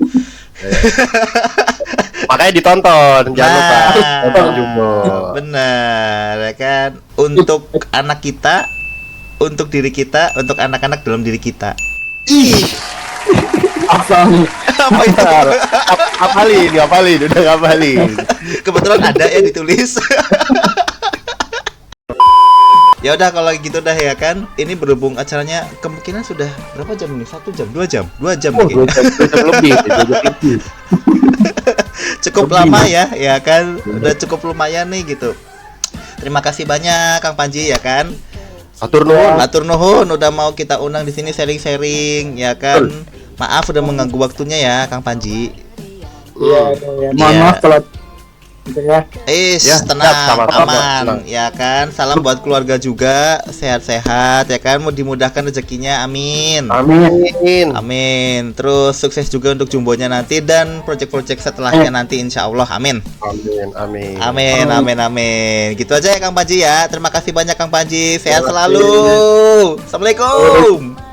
Makanya ditonton, jangan lupa Nah, tonton Jumbo. benar ya kan. Untuk anak kita, untuk diri kita, untuk anak-anak dalam diri kita. Apa nih? Apa itu? Apalin, udah ngapalin. Kebetulan ada ya ditulis. Ya udah kalau gitu dah ya kan. Ini berhubung acaranya kemungkinan sudah berapa jam ini? 1 jam, 2 jam, 2 jam Oh, mungkin. 2 jam lebih, 2 jam lebih. Cukup lama ya kan. Udah cukup lumayan nih gitu. Terima kasih banyak Kang Panji ya kan. Atur nuhun. Atur nuhun udah mau kita undang di sini sharing-sharing ya kan. Maaf udah mengganggu waktunya ya Kang Panji. Iya, mohon Iya. maaf kalau gitu ya. Ya, Tenang, sama-sama, aman, tenang. ya kan. Salam buat keluarga juga, sehat-sehat, ya kan. Mau dimudahkan rezekinya, amin. Amin. Amin. Terus sukses juga untuk jumbonya nanti dan project-project setelahnya nanti, insya Allah, amin. Amin. Gitu aja ya Kang Panji ya. Terima kasih banyak Kang Panji. Sehat Terima selalu. kasih. Assalamualaikum.